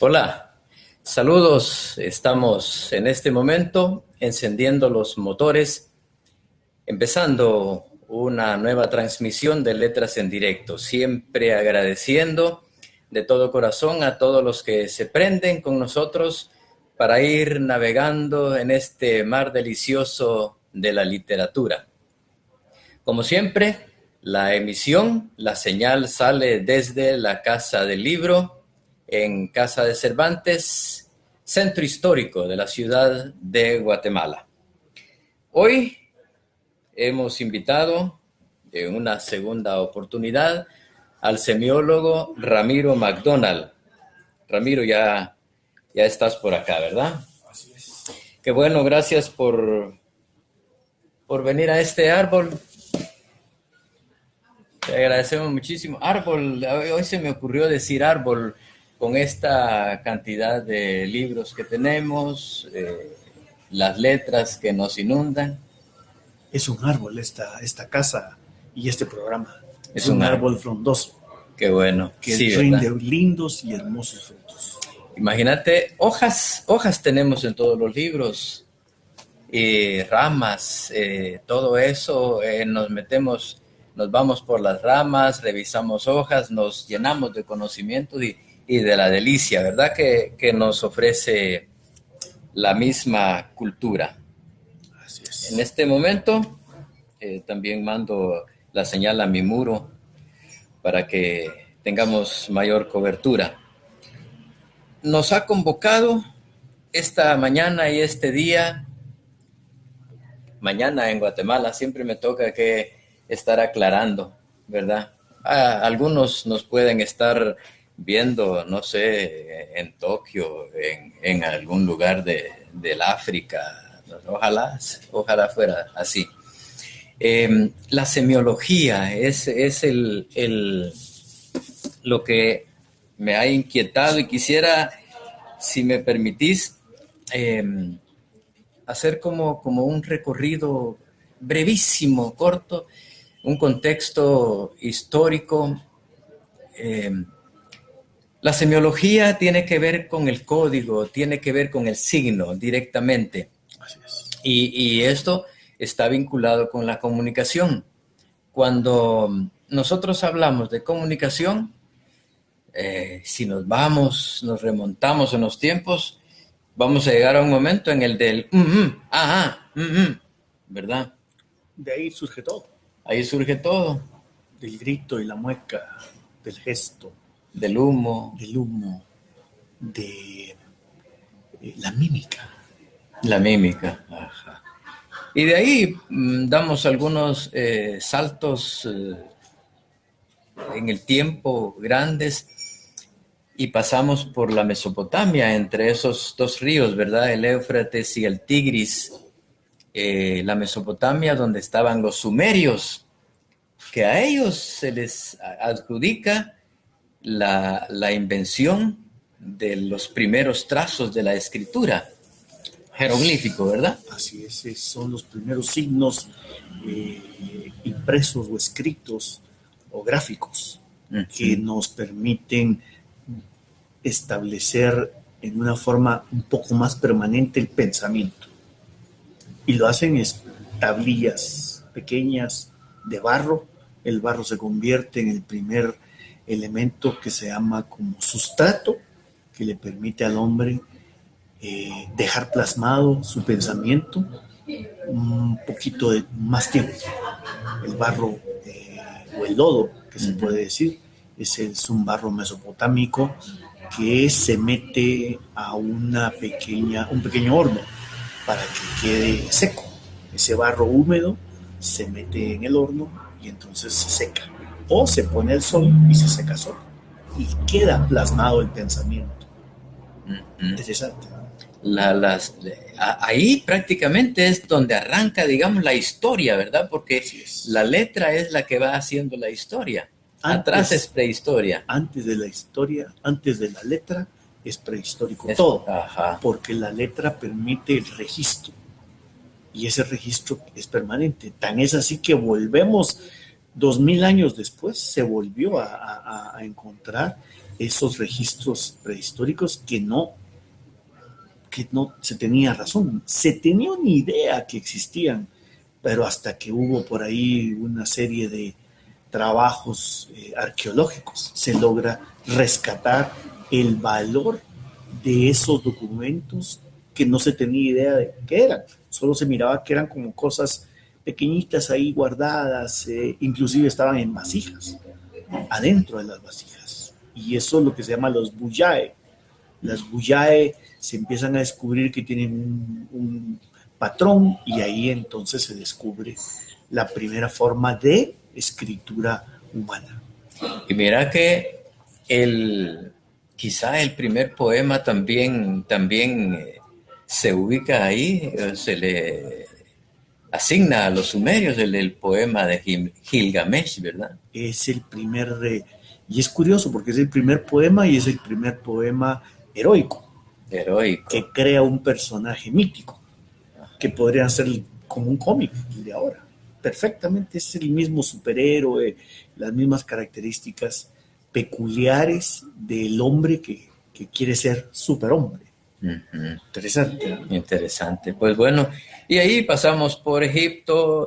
Hola, saludos. Estamos en este momento encendiendo los motores, empezando una nueva transmisión de Letras en Directo, siempre agradeciendo de todo corazón a todos los que se prenden con nosotros para ir navegando en este mar delicioso de la literatura. Como siempre, la señal sale desde la Casa del Libro, en Casa de Cervantes, centro histórico de la ciudad de Guatemala. Hoy hemos invitado en una segunda oportunidad al semiólogo Ramiro McDonald. Ramiro, ya estás por acá, ¿verdad? Así es. Qué bueno, gracias por venir a este árbol. Te agradecemos muchísimo. Árbol, hoy se me ocurrió decir árbol con esta cantidad de libros que tenemos, las letras que nos inundan. Es un árbol esta casa y este programa. Es Es un un árbol frondoso Qué bueno, que sí, rinde ¿verdad? lindos y hermosos frutos. Imagínate, hojas tenemos en todos los libros, ramas, todo eso, nos vamos por las ramas, revisamos hojas, nos llenamos de conocimientos y de la delicia, ¿verdad? Que nos ofrece la misma cultura. Así En es. este momento, también mando la señal a mi muro para que tengamos mayor cobertura. Nos ha convocado esta mañana y este día, mañana en Guatemala, siempre me toca que estar aclarando, ¿verdad? Algunos nos pueden estar viendo, no sé, en Tokio, en algún lugar del África, ojalá fuera así. La semiología es lo que me ha inquietado y quisiera, si me permitís, hacer como un recorrido brevísimo, corto, un contexto histórico. Eh, la semiología tiene que ver con el código, tiene que ver con el signo directamente. Así es. Y esto está vinculado con la comunicación. Cuando nosotros hablamos de comunicación, si nos remontamos en los tiempos, vamos a llegar a un momento en el del ¿verdad? De ahí surge todo. Ahí surge todo, Del grito y la mueca, del gesto, del humo, del humo, de la mímica. la mímica. Ajá. Y de ahí damos algunos saltos en el tiempo grandes y pasamos por la Mesopotamia, entre esos dos ríos, ¿verdad? El Éufrates y el Tigris. La Mesopotamia, donde estaban los sumerios, que a ellos se les adjudica la invención de los primeros trazos de la escritura, jeroglífico, ¿verdad? Así es, son los primeros signos impresos o escritos o gráficos que nos permiten establecer en una forma un poco más permanente el pensamiento. Y lo hacen en tablillas pequeñas de barro. El barro se convierte en el primer elemento que se llama como sustrato, que le permite al hombre dejar plasmado su pensamiento un poquito de más tiempo. El barro o el lodo, que se puede decir, es un barro mesopotámico que se mete a un pequeño horno para que quede seco. Ese barro húmedo se mete en el horno y entonces se seca. O se pone al sol y se seca solo. Y queda plasmado el pensamiento. Interesante, ¿no? Ahí prácticamente es donde arranca, digamos, la historia, ¿verdad? Porque la letra es la que va haciendo la historia. Atrás es prehistoria. Antes de la historia, antes de la letra, es prehistórico todo. Ajá. Porque la letra permite el registro. Y ese registro es permanente. Tan es así que volvemos 2000 años después, se volvió a encontrar esos registros prehistóricos que no se tenía razón. Se tenía una idea que existían, pero hasta que hubo por ahí una serie de trabajos arqueológicos, se logra rescatar el valor de esos documentos que no se tenía idea de qué eran. Solo se miraba que eran como cosas pequeñitas ahí guardadas, inclusive estaban en vasijas, adentro de las vasijas. Y eso es lo que se llama los bullae. Las bullae se empiezan a descubrir que tienen un patrón y ahí entonces se descubre la primera forma de escritura humana. Y mira que quizá el primer poema también se ubica ahí, se le asigna a los sumerios el poema de Gilgamesh, ¿verdad? Es el primer, y es curioso porque es el primer poema y es el primer poema heroico. Heroico. Que crea un personaje mítico, que podría ser como un cómic de ahora. Perfectamente es el mismo superhéroe, las mismas características peculiares del hombre que quiere ser superhombre. Uh-huh. Interesante. Interesante. Pues bueno, y ahí pasamos por Egipto.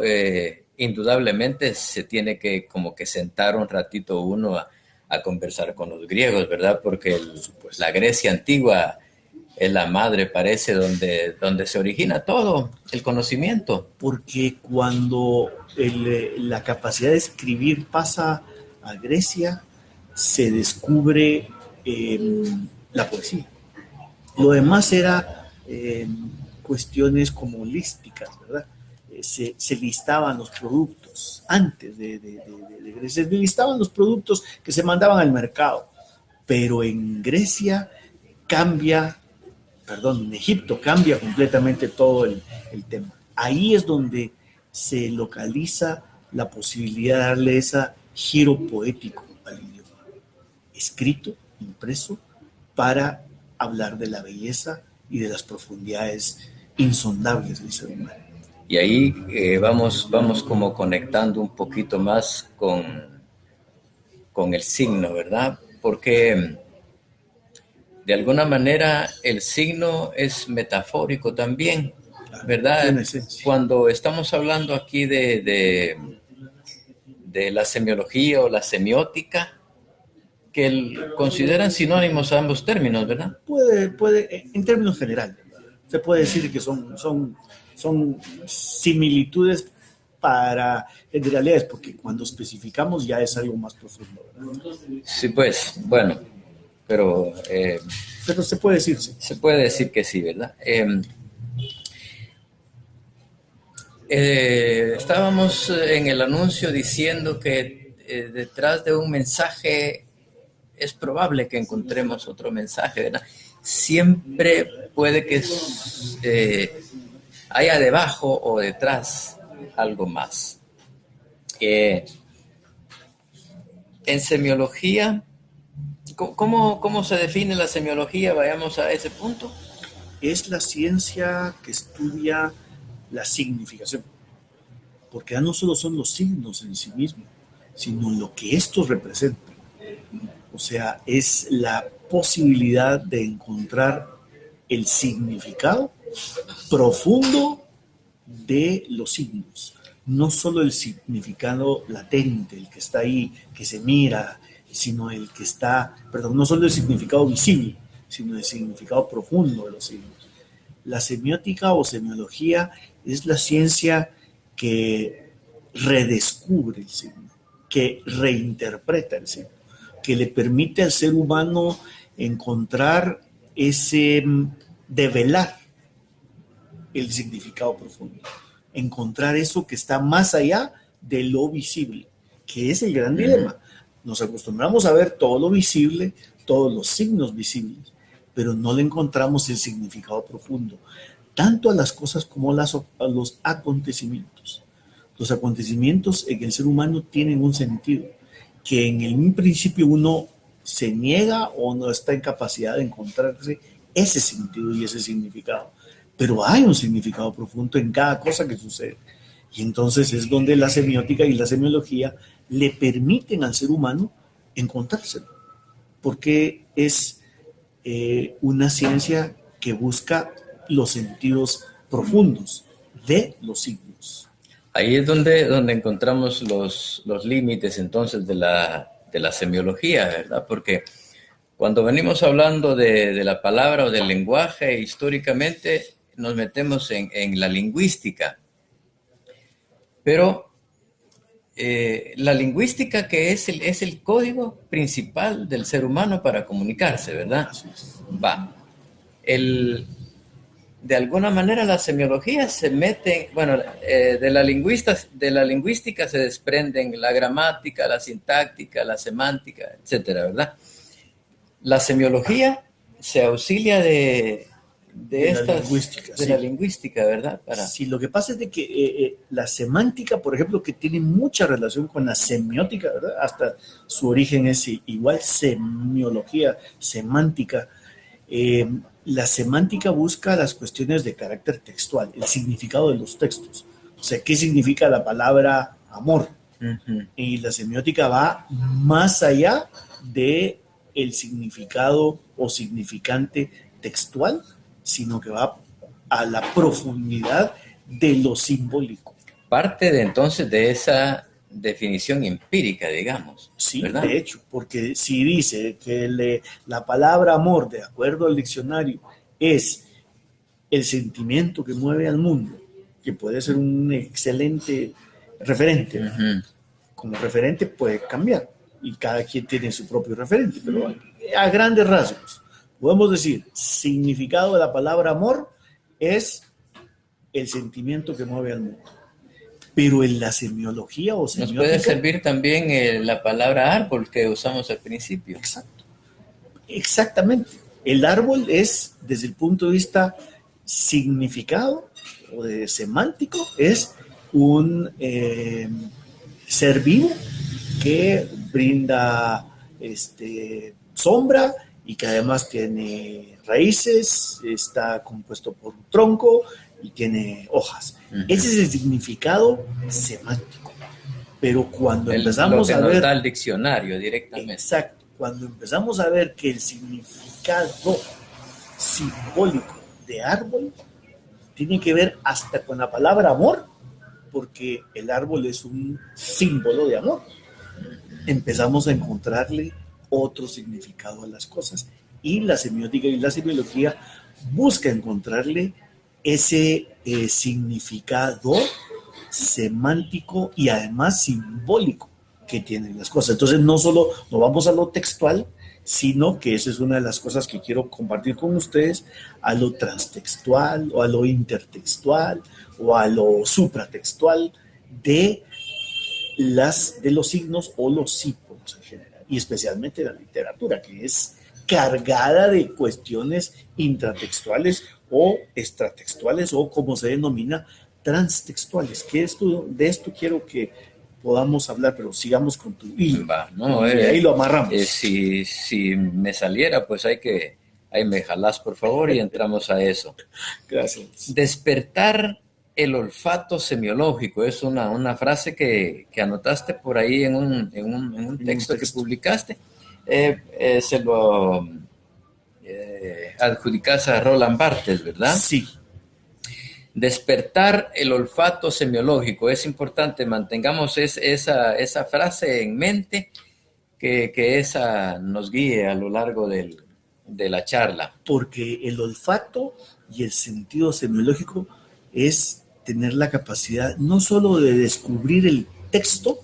Indudablemente se tiene que como que sentar un ratito uno a conversar con los griegos, ¿verdad? Porque la Grecia antigua es la madre, parece, donde se origina todo el conocimiento. Porque cuando la capacidad de escribir pasa a Grecia, se descubre la poesía. Lo demás era cuestiones como lísticas, ¿verdad? Se listaban los productos antes de Grecia, se listaban los productos que se mandaban al mercado, pero en Grecia en Egipto cambia completamente todo el tema. Ahí es donde se localiza la posibilidad de darle ese giro poético al idioma, escrito, impreso, para hablar de la belleza y de las profundidades insondables del ser humano. Y ahí vamos como conectando un poquito más con el signo, ¿verdad? Porque de alguna manera el signo es metafórico también, ¿verdad? Cuando estamos hablando aquí de la semiología o la semiótica, que consideran sinónimos a ambos términos, ¿verdad? Puede, en términos generales, se puede decir que son similitudes para generalidades, porque cuando especificamos ya es algo más profundo, ¿verdad? Sí, pues, bueno, pero se puede decir, sí. Se puede decir que sí, ¿verdad? Estábamos en el anuncio diciendo que detrás de un mensaje es probable que encontremos otro mensaje, ¿verdad? Siempre puede que haya debajo o detrás algo más. En semiología, ¿cómo se define la semiología? Vayamos a ese punto. Es la ciencia que estudia la significación, porque ya no solo son los signos en sí mismos, sino lo que estos representan. O sea, es la posibilidad de encontrar el significado profundo de los signos. No solo el significado latente, el que está ahí, que se mira, sino el que está, no solo el significado visible, sino el significado profundo de los signos. La semiótica o semiología es la ciencia que redescubre el signo, que reinterpreta el signo, que le permite al ser humano encontrar develar el significado profundo, encontrar eso que está más allá de lo visible, que es el gran dilema. Nos acostumbramos a ver todo lo visible, todos los signos visibles, pero no le encontramos el significado profundo, tanto a las cosas como a los acontecimientos. Los acontecimientos en el ser humano tienen un sentido, que en un principio uno se niega o no está en capacidad de encontrarse ese sentido y ese significado. Pero hay un significado profundo en cada cosa que sucede. Y entonces es donde la semiótica y la semiología le permiten al ser humano encontrárselo. porque es una ciencia que busca los sentidos profundos de los signos. Ahí es donde encontramos los límites entonces de la semiología, ¿verdad? Porque cuando venimos hablando de la palabra o del lenguaje, históricamente nos metemos en la lingüística. Pero la lingüística que es el código principal del ser humano para comunicarse, ¿verdad? Va. De alguna manera la semiología se mete, bueno, de la lingüística se desprenden la gramática, la sintáctica, la semántica, etcétera, ¿verdad? La semiología se auxilia de la lingüística, ¿verdad? Sí, lo que pasa es de que la semántica, por ejemplo, que tiene mucha relación con la semiótica, ¿verdad? Hasta su origen es igual semiología, semántica. La semántica busca las cuestiones de carácter textual, el significado de los textos. O sea, ¿qué significa la palabra amor? Y la semiótica va más allá de el significado o significante textual, sino que va a la profundidad de lo simbólico. Parte entonces de esa definición empírica, digamos. Sí, ¿verdad? de hecho, porque si dice que la palabra amor, de acuerdo al diccionario, es el sentimiento que mueve al mundo, que puede ser un excelente referente. Como referente puede cambiar y cada quien tiene su propio referente, pero a grandes rasgos podemos decir, significado de la palabra amor es el sentimiento que mueve al mundo. Pero en la semiología o semiótica... Nos puede servir también la palabra árbol que usamos al principio. Exacto. Exactamente. El árbol es, desde el punto de vista significado o de semántico, es un ser vivo que brinda sombra y que además tiene raíces, está compuesto por un tronco y tiene hojas. Ese es el significado semántico. Pero cuando empezamos a ver... Lo que nos da el diccionario directamente. Exacto. Cuando empezamos a ver que el significado simbólico de árbol tiene que ver hasta con la palabra amor, porque el árbol es un símbolo de amor. Empezamos a encontrarle otro significado a las cosas. Y la semiótica y la semiología busca encontrarle ese significado semántico y además simbólico que tienen las cosas. Entonces no solo nos vamos a lo textual, sino que esa es una de las cosas que quiero compartir con ustedes, a lo transtextual o a lo intertextual o a lo supratextual de los signos o los símbolos en general, y especialmente la literatura, que es cargada de cuestiones intratextuales o extratextuales o como se denomina transtextuales, que de esto quiero que podamos hablar, pero sigamos con tu hilo. Ahí lo amarramos. Si me saliera, pues ahí me jalás, por favor, y entramos a eso. Gracias. Despertar el olfato semiológico es una frase que anotaste por ahí en un texto que publicaste. Se lo adjudicas a Roland Barthes, ¿verdad? Sí. Despertar el olfato semiológico. Es importante, mantengamos esa frase en mente, que esa nos guíe a lo largo de la charla. Porque el olfato y el sentido semiológico es tener la capacidad no solo de descubrir el texto,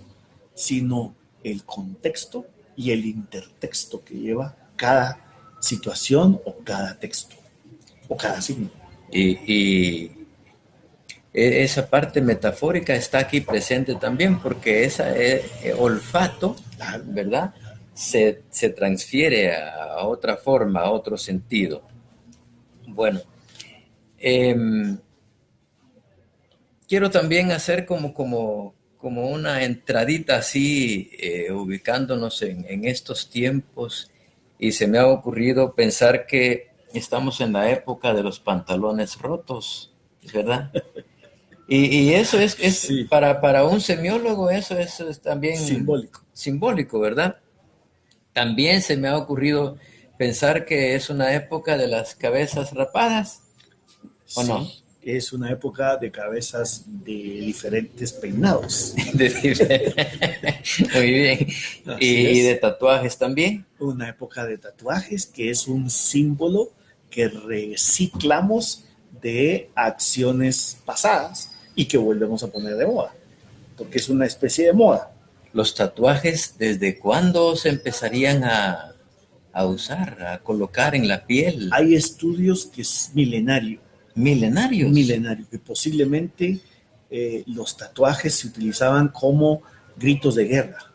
sino el contexto y el intertexto que lleva cada situación o cada texto o cada signo. Y esa parte metafórica está aquí presente también, porque ese olfato, ¿verdad?, se transfiere a otra forma, a otro sentido. Bueno, quiero también hacer como una entradita así, ubicándonos en estos tiempos, y se me ha ocurrido pensar que estamos en la época de los pantalones rotos, ¿verdad? Y eso es sí. para un semiólogo eso es también simbólico, ¿verdad? También se me ha ocurrido pensar que es una época de las cabezas rapadas, ¿o no? Sí, es una época de cabezas de diferentes peinados. Muy bien. Así Y de es. tatuajes también. Una época de tatuajes que es un símbolo que reciclamos de acciones pasadas y que volvemos a poner de moda, porque es una especie de moda. Los tatuajes, ¿desde cuándo se empezarían a usar, a colocar en la piel? Hay estudios que es milenario, Milenarios. que posiblemente los tatuajes se utilizaban como gritos de guerra.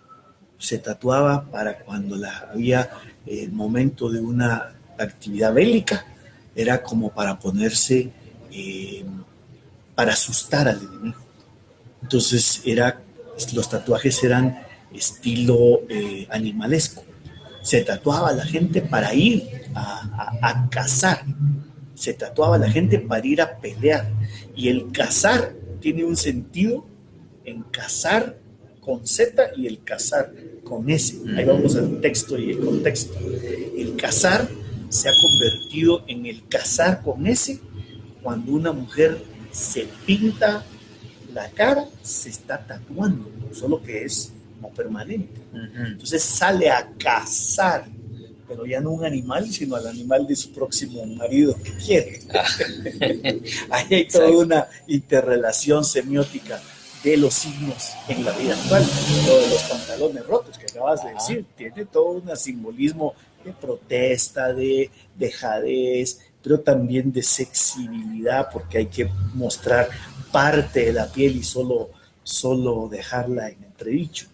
Se tatuaba para cuando había el momento de una actividad bélica, era como para ponerse, para asustar al enemigo. Entonces los tatuajes eran estilo animalesco. Se tatuaba a la gente para ir a cazar, se tatuaba a la gente para ir a pelear. Y el cazar tiene un sentido en cazar con Z y el cazar con S. Ahí vamos al texto y el contexto. El cazar se ha convertido en el cazar con S cuando una mujer se pinta la cara, se está tatuando, solo que es no permanente. Entonces sale a cazar, pero ya no un animal, sino al animal de su próximo marido que quiere. Ahí hay toda una interrelación semiótica de los signos en la vida actual. Lo de los pantalones rotos que acabas de decir, tiene todo un simbolismo de protesta, de dejadez, pero también de sexibilidad, porque hay que mostrar parte de la piel y solo dejarla en entredicho.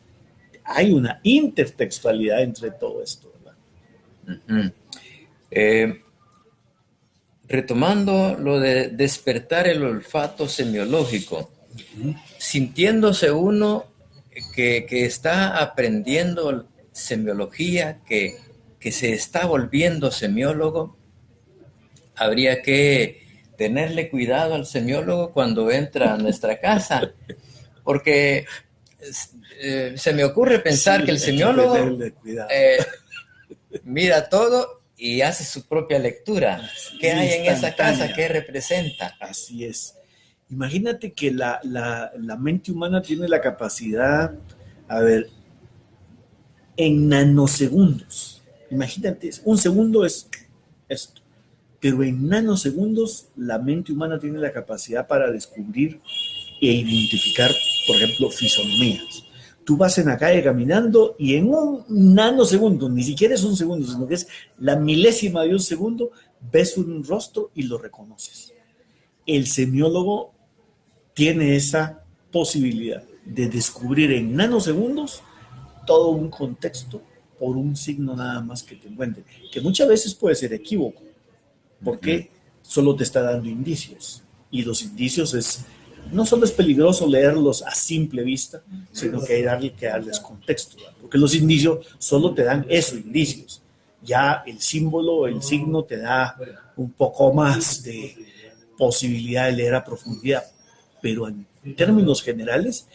Hay una intertextualidad entre todo esto, ¿verdad? Retomando lo de despertar el olfato semiológico, sintiéndose uno que está aprendiendo semiología, que se está volviendo semiólogo, habría que tenerle cuidado al semiólogo cuando entra a nuestra casa, porque se me ocurre pensar que el semiólogo mira todo y hace su propia lectura. ¿Qué hay en esa casa? ¿Qué representa? Así es. Imagínate que la mente humana tiene la capacidad, a ver, en nanosegundos. Imagínate, un segundo es esto. Pero en nanosegundos la mente humana tiene la capacidad para descubrir e identificar, por ejemplo, fisonomías. Tú vas en la calle caminando y en un nanosegundo, ni siquiera es un segundo, sino que es la milésima de un segundo, ves un rostro y lo reconoces. El semiólogo tiene esa posibilidad de descubrir en nanosegundos todo un contexto por un signo nada más que te encuentre, que muchas veces puede ser equívoco, porque solo te está dando indicios. Y los indicios no solo es peligroso leerlos a simple vista, sino que hay que darles contexto, ¿verdad? Porque los indicios solo te dan esos indicios. Ya el símbolo, el signo te da un poco más de posibilidad de leer a profundidad. Pero en términos generales,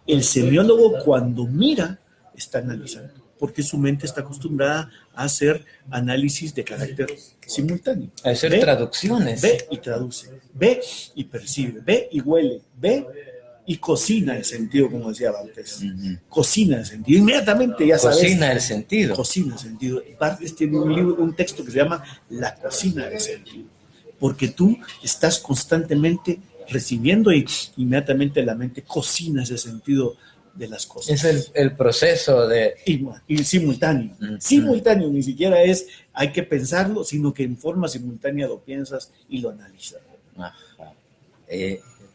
el semiólogo cuando mira está analizando, porque su mente está acostumbrada a hacer análisis de carácter simultáneo. A hacer traducciones. Ve y traduce, ve y percibe, ve y huele, ve y cocina el sentido, como decía Valtés. Cocina el sentido, inmediatamente ya sabes. Cocina el sentido. Cocina el sentido. Barthes tiene un texto que se llama La cocina del sentido, porque tú estás constantemente recibiendo y inmediatamente la mente cocina ese sentido de las cosas. Es el proceso de... Y simultáneo. Simultáneo, ni siquiera hay que pensarlo, sino que en forma simultánea lo piensas y lo analizas.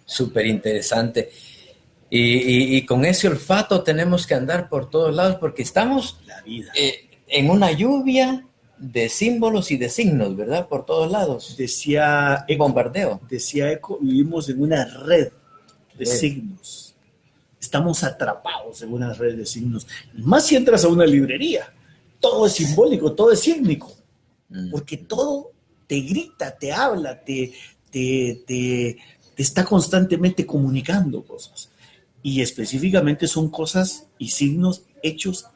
Súper interesante. Y con ese olfato tenemos que andar por todos lados porque estamos la vida. En una lluvia de símbolos y de signos, ¿verdad? Por todos lados. Decía Eco, bombardeo. Decía Eco, vivimos en una red de signos. Estamos atrapados en una red de signos. Y más si entras a una librería. Todo es simbólico, todo es sígnico. Porque todo te grita, te habla, te está constantemente comunicando cosas. Y específicamente son cosas y signos hechos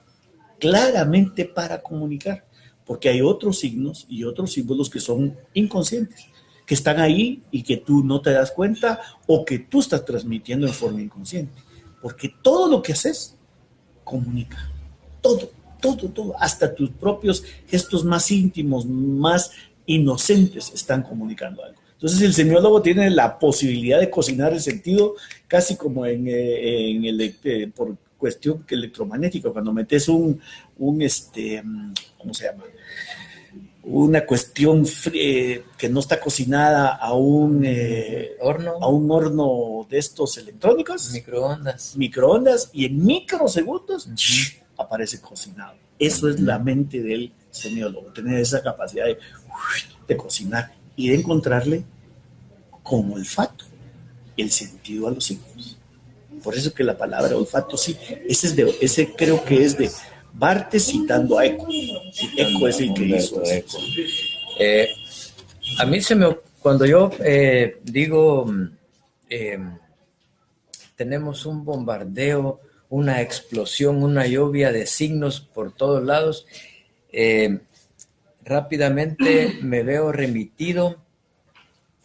claramente para comunicar, porque hay otros signos y otros símbolos que son inconscientes, que están ahí y que tú no te das cuenta o que tú estás transmitiendo en forma inconsciente, porque todo lo que haces comunica, todo, hasta tus propios gestos más íntimos, más inocentes están comunicando algo. Entonces el semiólogo tiene la posibilidad de cocinar el sentido casi como por cuestión electromagnética, cuando metes ¿cómo se llama? Una cuestión que no está cocinada a un horno de estos electrónicos, microondas, y en microsegundos aparece cocinado. Eso es la mente del semiólogo, tener esa capacidad de cocinar y de encontrarle con olfato el sentido a los signos. Por eso que la palabra olfato, sí, ese creo que es de Barthes citando a Eco. Eco es el que hizo Eco. A mí cuando yo digo tenemos un bombardeo, una explosión, una lluvia de signos por todos lados, rápidamente me veo remitido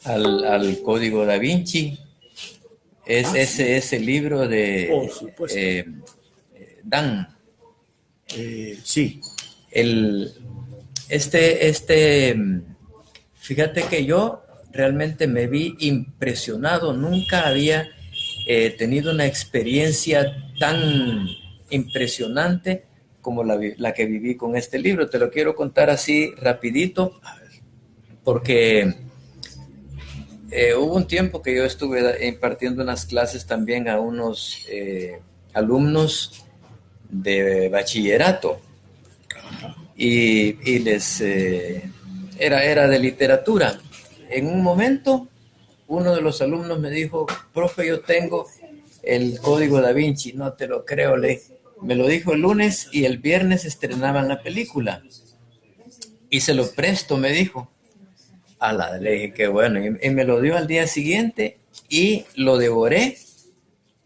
al Código Da Vinci. Ese libro de Dan. Sí. Fíjate que yo realmente me vi impresionado. Nunca había tenido una experiencia tan impresionante como la que viví con este libro. Te lo quiero contar así rapidito, porque hubo un tiempo que yo estuve impartiendo unas clases también a unos alumnos de bachillerato y les era de literatura. En un momento uno de los alumnos me dijo: profe, yo tengo el Código Da Vinci. No te lo creo, me lo dijo el lunes y el viernes estrenaban la película y se lo presto, me dijo. Le dije, qué bueno, y me lo dio al día siguiente y lo devoré.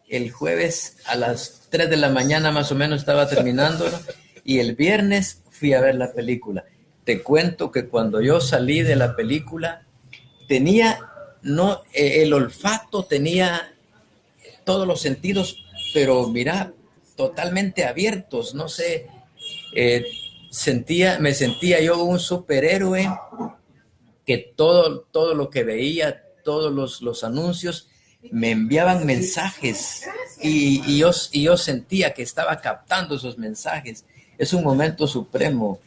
El jueves a las 3 de la mañana más o menos estaba terminándolo y el viernes fui a ver la película. Te cuento que cuando yo salí de la película tenía el olfato, tenía todos los sentidos, pero mira, totalmente abiertos, no sé, me sentía yo un superhéroe, que todo lo que veía, todos los anuncios me enviaban mensajes y yo sentía que estaba captando esos mensajes. Es un momento supremo.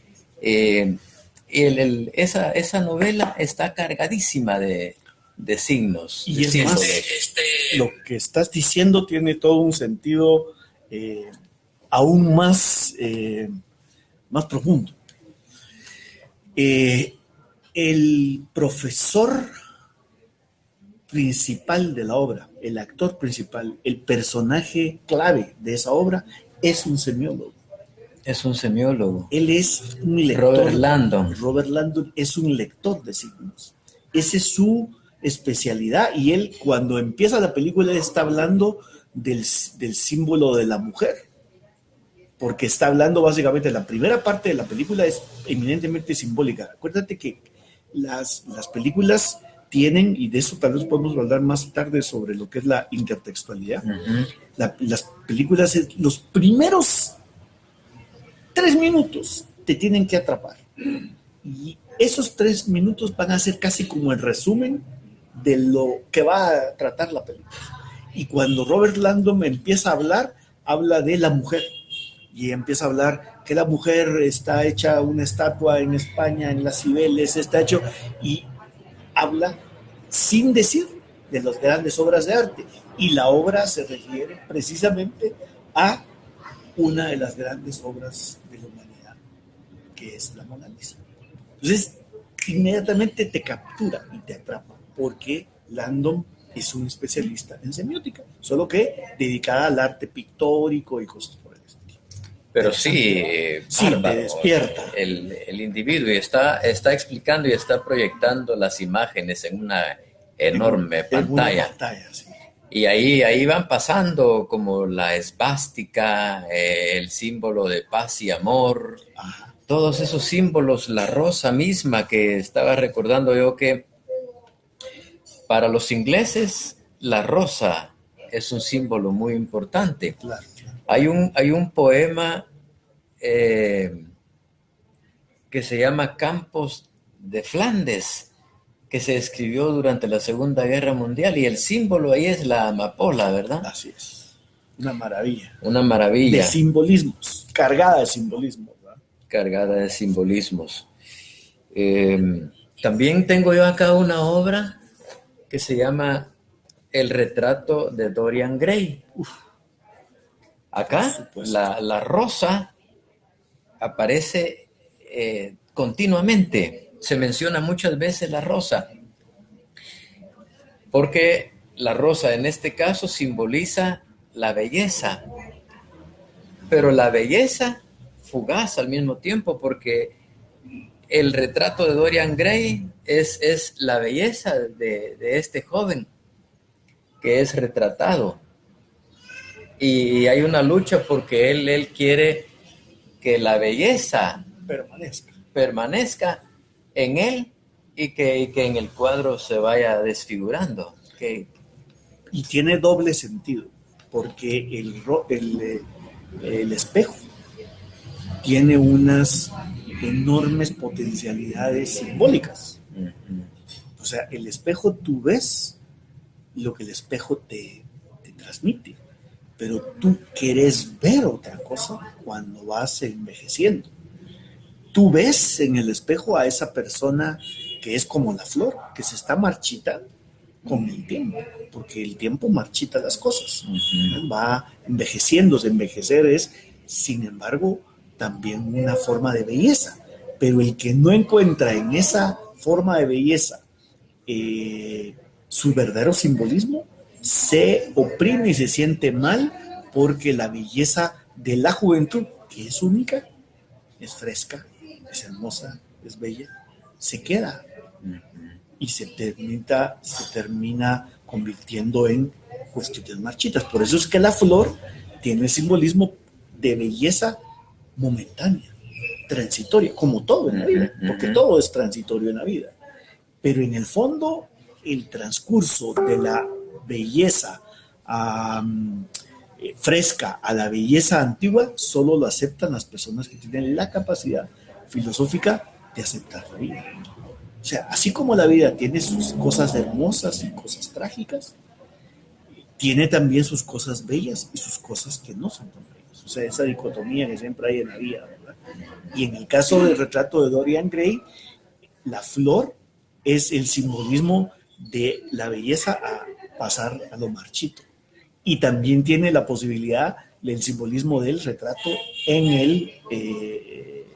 Esa novela está cargadísima de signos. Y es más, lo que estás diciendo tiene todo un sentido aún más profundo. El profesor principal de la obra, el actor principal, el personaje clave de esa obra es un semiólogo. Es un semiólogo. Él es un lector. Robert Landon es un lector de signos. Esa es su especialidad, y él, cuando empieza la película, está hablando del símbolo de la mujer, porque está hablando básicamente, la primera parte de la película es eminentemente simbólica. Acuérdate que las películas tienen, y de eso tal vez podemos hablar más tarde sobre lo que es la intertextualidad. Uh-huh. Las películas, los primeros 3 minutos te tienen que atrapar, y esos 3 minutos van a ser casi como el resumen de lo que va a tratar la película. Y cuando Robert Landon empieza a hablar, habla de la mujer, y empieza a hablar que la mujer está hecha una estatua en España, en las Cibeles, está hecho, y habla sin decir de las grandes obras de arte, y la obra se refiere precisamente a una de las grandes obras de la humanidad, que es la Mona Lisa. Entonces, inmediatamente te captura y te atrapa, porque Landon es un especialista en semiótica, solo que dedicada al arte pictórico y cosas por el estilo. Pero sí, te despierta. El individuo, y está explicando y está proyectando las imágenes en una enorme pantalla. Sí. Y ahí van pasando como la esvástica, el símbolo de paz y amor, Ajá. todos esos símbolos, la rosa misma que estaba recordando yo que para los ingleses la rosa es un símbolo muy importante. Claro, claro. Hay un poema que se llama Campos de Flandes, que se escribió durante la Segunda Guerra Mundial y el símbolo ahí es la amapola, ¿verdad? Así es. Una maravilla. Una De maravilla. simbolismos, cargada de simbolismos, ¿verdad? Cargada de simbolismos. También tengo yo acá una obra que se llama El retrato de Dorian Gray. Acá la rosa aparece continuamente. Se menciona muchas veces la rosa, porque la rosa en este caso simboliza la belleza, pero la belleza fugaz al mismo tiempo, porque el retrato de Dorian Gray es la belleza de este joven que es retratado. Y hay una lucha porque él quiere que la belleza permanezca en él y que en el cuadro se vaya desfigurando. Y tiene doble sentido, porque el espejo tiene unas enormes potencialidades simbólicas. O sea, el espejo tú ves lo que el espejo te transmite, pero tú querés ver otra cosa cuando vas envejeciendo. Tú ves en el espejo a esa persona que es como la flor, que se está marchitando con el tiempo, porque el tiempo marchita las cosas, va envejeciéndose. Envejecer es, sin embargo, también una forma de belleza, pero el que no encuentra en esa forma de belleza su verdadero simbolismo, se oprime y se siente mal, porque la belleza de la juventud, que es única, es fresca, es hermosa, es bella, se queda y se termina convirtiendo en cuestiones marchitas. Por eso es que la flor tiene el simbolismo de belleza momentánea, transitoria, como todo en la vida, porque todo es transitorio en la vida. Pero en el fondo, el transcurso de la belleza fresca a la belleza antigua solo lo aceptan las personas que tienen la capacidad filosófica de aceptar la vida. O sea, así como la vida tiene sus cosas hermosas y cosas trágicas, tiene también sus cosas bellas y sus cosas que no son tan bellas. O sea, esa dicotomía que siempre hay en la vida, ¿verdad? Y en el caso del retrato de Dorian Gray, la flor es el simbolismo de la belleza a pasar a lo marchito. Y también tiene la posibilidad del simbolismo del retrato en el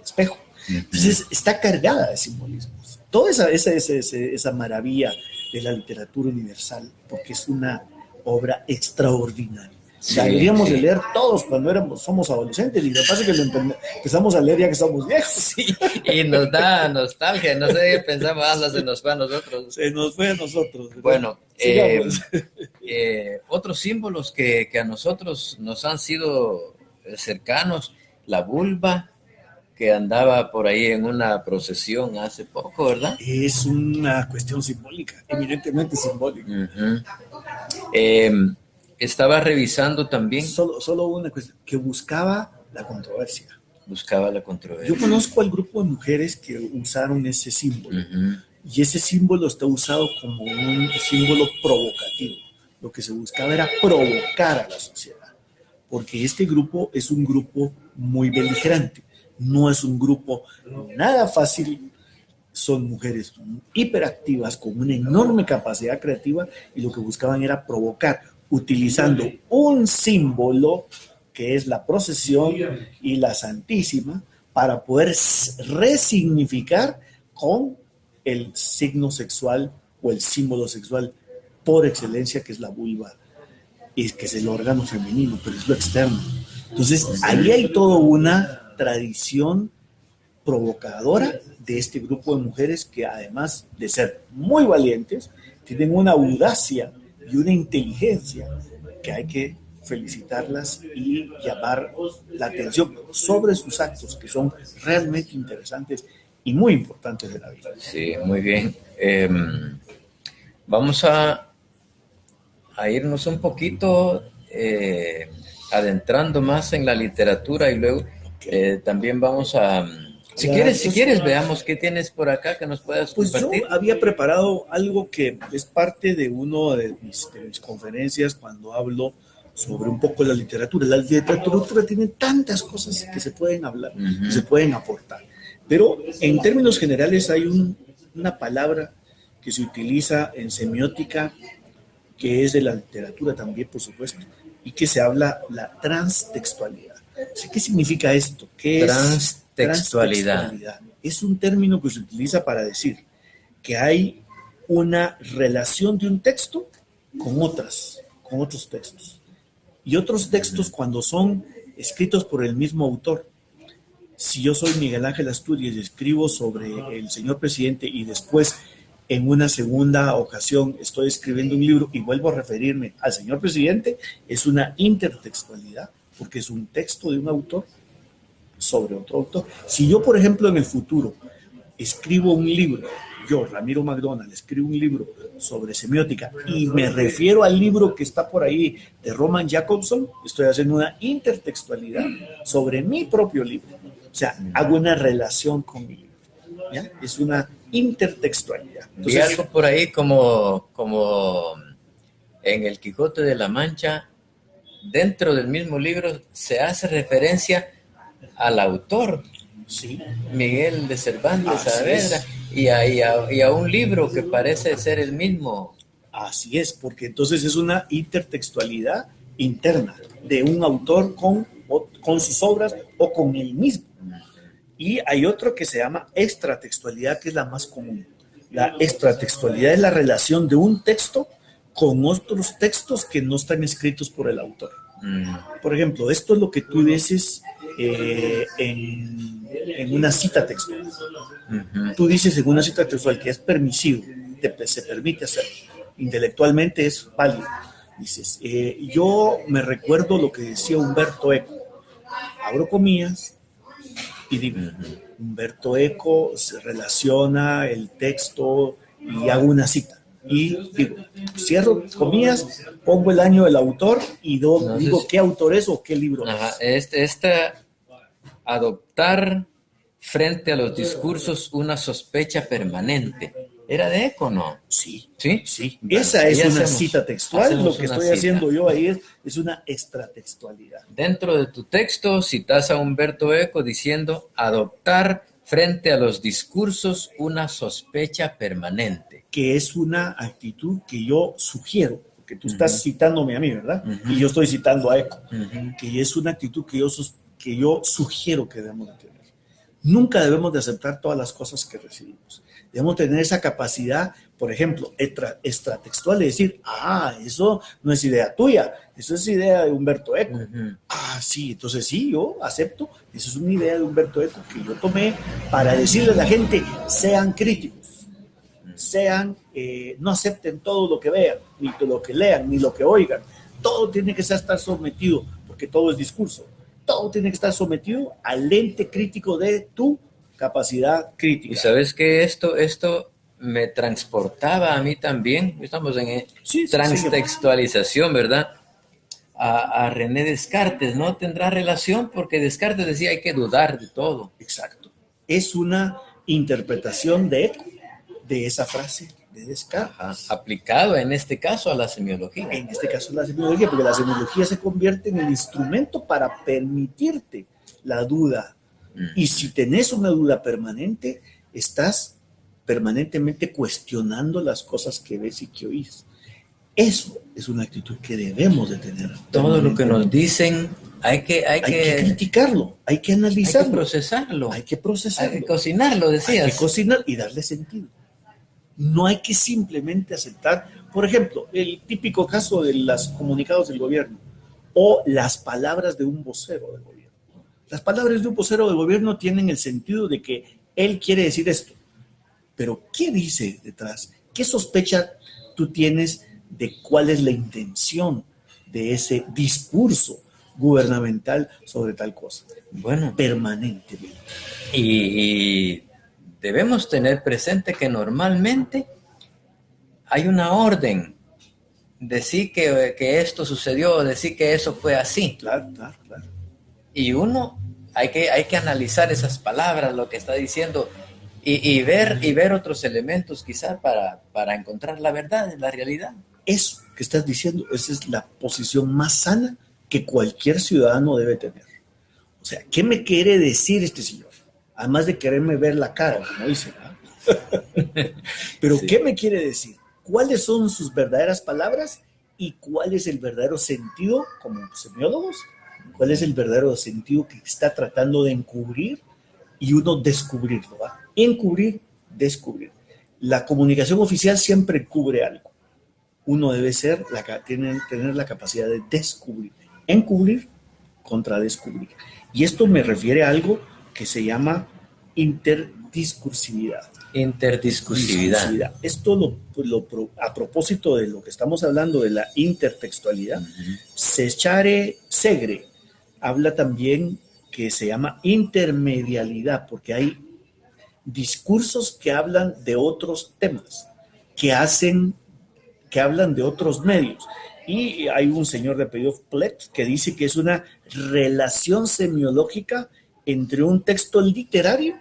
espejo. Entonces está cargada de simbolismos. Toda esa maravilla de la literatura universal, porque es una obra extraordinaria. Sí, deberíamos de leer todos cuando somos adolescentes, y lo que pasa es que empezamos a leer ya que somos viejos. Sí, y nos da nostalgia, no sé, pensamos, se nos fue a nosotros. Se nos fue a nosotros. Bueno, otros símbolos que a nosotros nos han sido cercanos, la vulva, que andaba por ahí en una procesión hace poco, ¿verdad? Es una cuestión simbólica, evidentemente simbólica. Estaba revisando también. Solo una cuestión, que buscaba la controversia. Buscaba la controversia. Yo conozco al grupo de mujeres que usaron ese símbolo. Y ese símbolo está usado como un símbolo provocativo. Lo que se buscaba era provocar a la sociedad. Porque este grupo es un grupo muy beligerante. No es un grupo nada fácil. Son mujeres hiperactivas con una enorme capacidad creativa, y lo que buscaban era provocar, utilizando un símbolo que es la procesión y la Santísima, para poder resignificar con el signo sexual o el símbolo sexual por excelencia, que es la vulva, y que es el órgano femenino, pero es lo externo. Entonces, ahí hay toda una tradición provocadora de este grupo de mujeres, que además de ser muy valientes, tienen una audacia y una inteligencia que hay que felicitarlas y llamar la atención sobre sus actos, que son realmente interesantes y muy importantes de la vida. Sí, muy bien. Vamos a irnos un poquito adentrando más en la literatura y luego también vamos a... Si quieres, veamos qué tienes por acá que nos puedas compartir. Yo había preparado algo que es parte de una de mis conferencias cuando hablo sobre un poco la literatura. La literatura tiene tantas cosas que se pueden hablar, que se pueden aportar. Pero en términos generales hay una palabra que se utiliza en semiótica, que es de la literatura también, por supuesto, y que se habla la transtextualidad. ¿Qué significa esto? ¿Qué es transtextualidad? Es un término que se utiliza para decir que hay una relación de un texto con otros textos. Y otros textos, cuando son escritos por el mismo autor. Si yo soy Miguel Ángel Asturias y escribo sobre el señor presidente y después en una segunda ocasión estoy escribiendo un libro y vuelvo a referirme al señor presidente, es una intertextualidad, porque es un texto de un autor sobre otro autor. Si yo, por ejemplo, en el futuro escribo un libro, yo, Ramiro McDonald, escribo un libro sobre semiótica y me refiero al libro que está por ahí de Roman Jakobson, estoy haciendo una intertextualidad sobre mi propio libro. O sea, hago una relación con mi libro. ¿Ya? Es una intertextualidad. Entonces, y algo por ahí como en el Quijote de la Mancha, dentro del mismo libro se hace referencia al autor, sí, Miguel de Cervantes Saavedra, y a un libro que parece ser el mismo. Así es, porque entonces es una intertextualidad interna de un autor con sus obras o con él mismo. Y hay otro que se llama extratextualidad, que es la más común. La extratextualidad es la relación de un texto con otros textos que no están escritos por el autor. Por ejemplo, esto es lo que tú dices en una cita textual. Tú dices en una cita textual que es permisivo, se permite hacer. Intelectualmente es válido. Dices, yo me recuerdo lo que decía Humberto Eco. Abro comillas. Y digo, Humberto Eco se relaciona el texto y hago una cita. Y digo, cierro comillas, pongo el año del autor y digo qué autor es o qué libro es. Adoptar frente a los discursos una sospecha permanente. ¿Era de Eco, no? Sí. ¿Sí? Sí. Esa es una cita textual. Lo que estoy haciendo yo ahí es una extratextualidad. Dentro de tu texto citas a Humberto Eco diciendo adoptar frente a los discursos una sospecha permanente. Que es una actitud que yo sugiero, porque tú estás citándome a mí, ¿verdad? Y yo estoy citando a Eco. Que es una actitud que yo sugiero que debemos de tener. Nunca debemos de aceptar todas las cosas que recibimos. Debemos tener esa capacidad, por ejemplo, extratextual, de decir, eso no es idea tuya, eso es idea de Humberto Eco. Sí, entonces sí, yo acepto, eso es una idea de Humberto Eco que yo tomé para decirle a la gente, sean críticos, no acepten todo lo que vean, ni lo que lean, ni lo que oigan. Todo tiene que estar sometido, porque todo es discurso, todo tiene que estar sometido al lente crítico de tu capacidad crítica. Y sabes que esto me transportaba a mí también, estamos en transtextualización, ¿verdad? A René Descartes, ¿no? Tendrá relación porque Descartes decía hay que dudar de todo. Exacto. Es una interpretación de Eco de esa frase de Descartes. Aplicado en este caso a la semiología. En este caso a la semiología, porque la semiología se convierte en el instrumento para permitirte la duda. Y si tenés una duda permanente, estás permanentemente cuestionando las cosas que ves y que oís. Eso es una actitud que debemos de tener. Todo lo que nos dicen hay que criticarlo, hay que analizarlo. Hay que procesarlo. Hay que procesarlo. Hay que cocinarlo, decías. Hay que cocinar y darle sentido. No hay que simplemente aceptar, por ejemplo, el típico caso de los comunicados del gobierno o las palabras de un vocero del gobierno. Las palabras de un vocero del gobierno tienen el sentido de que él quiere decir esto. Pero, ¿qué dice detrás? ¿Qué sospecha tú tienes de cuál es la intención de ese discurso gubernamental sobre tal cosa. Bueno, Permanentemente. y debemos tener presente que normalmente hay una orden. Decir que esto sucedió, decir que eso fue así. Claro, claro, claro. Y uno hay que analizar esas palabras, lo que está diciendo, y ver otros elementos quizás para encontrar la verdad, la realidad. Eso que estás diciendo, esa es la posición más sana que cualquier ciudadano debe tener. O sea, ¿qué me quiere decir este señor? Además de quererme ver la cara, como dicen, ¿no? Pero Sí. ¿qué me quiere decir? ¿Cuáles son sus verdaderas palabras y cuál es el verdadero sentido, como semiólogos? ¿Cuál es el verdadero sentido que está tratando de encubrir y uno descubrirlo? ¿Va? Encubrir, descubrir. La comunicación oficial siempre cubre algo. Uno debe tener la capacidad de descubrir. Encubrir contra descubrir. Y esto me refiere a algo que se llama interdiscursividad. Interdiscursividad. Esto a propósito de lo que estamos hablando de la intertextualidad, Cesare Segre habla también que se llama intermedialidad, porque hay discursos que hablan de otros temas, que hablan de otros medios. Y hay un señor de apellido Plet que dice que es una relación semiológica entre un texto literario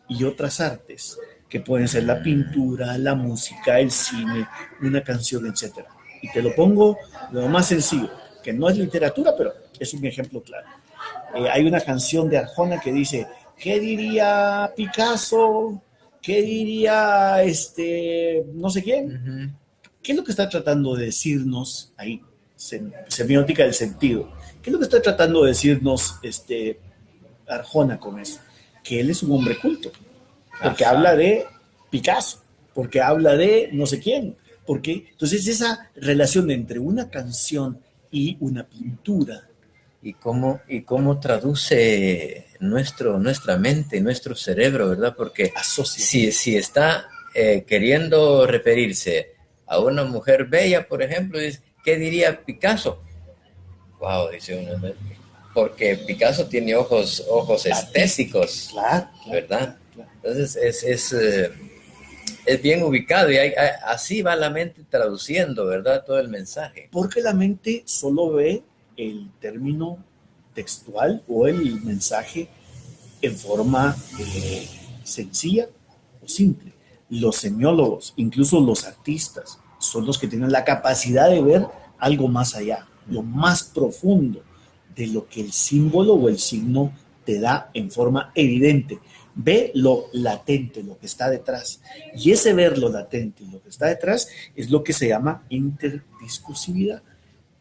y otras artes, que pueden ser la pintura, la música, el cine, una canción, etc. Y te lo pongo lo más sencillo, que no es literatura, pero es un ejemplo claro. Hay una canción de Arjona que dice, ¿qué diría Picasso? ¿Qué diría no sé quién? ¿Qué es lo que está tratando de decirnos ahí? Semiótica del sentido. ¿Qué es lo que está tratando de decirnos Arjona con eso? Que él es un hombre culto, porque Ajá. habla de Picasso, porque habla de no sé quién, porque entonces esa relación entre una canción y una pintura. ¿Y cómo traduce nuestra mente, nuestro cerebro, verdad? Porque Asocia. si está queriendo referirse a una mujer bella, por ejemplo, dice, ¿qué diría Picasso? Wow, dice uno, ¿no? Porque Picasso tiene ojos estéticos, Claro, ¿verdad? claro. Entonces es bien ubicado y así va la mente traduciendo, ¿verdad? Todo el mensaje. Porque la mente solo ve el término textual o el mensaje en forma sencilla o simple. Los semiólogos, incluso los artistas, son los que tienen la capacidad de ver algo más allá, lo más profundo de lo que el símbolo o el signo te da en forma evidente. Ve lo latente, lo que está detrás. Y ese ver lo latente y lo que está detrás es lo que se llama interdiscursividad.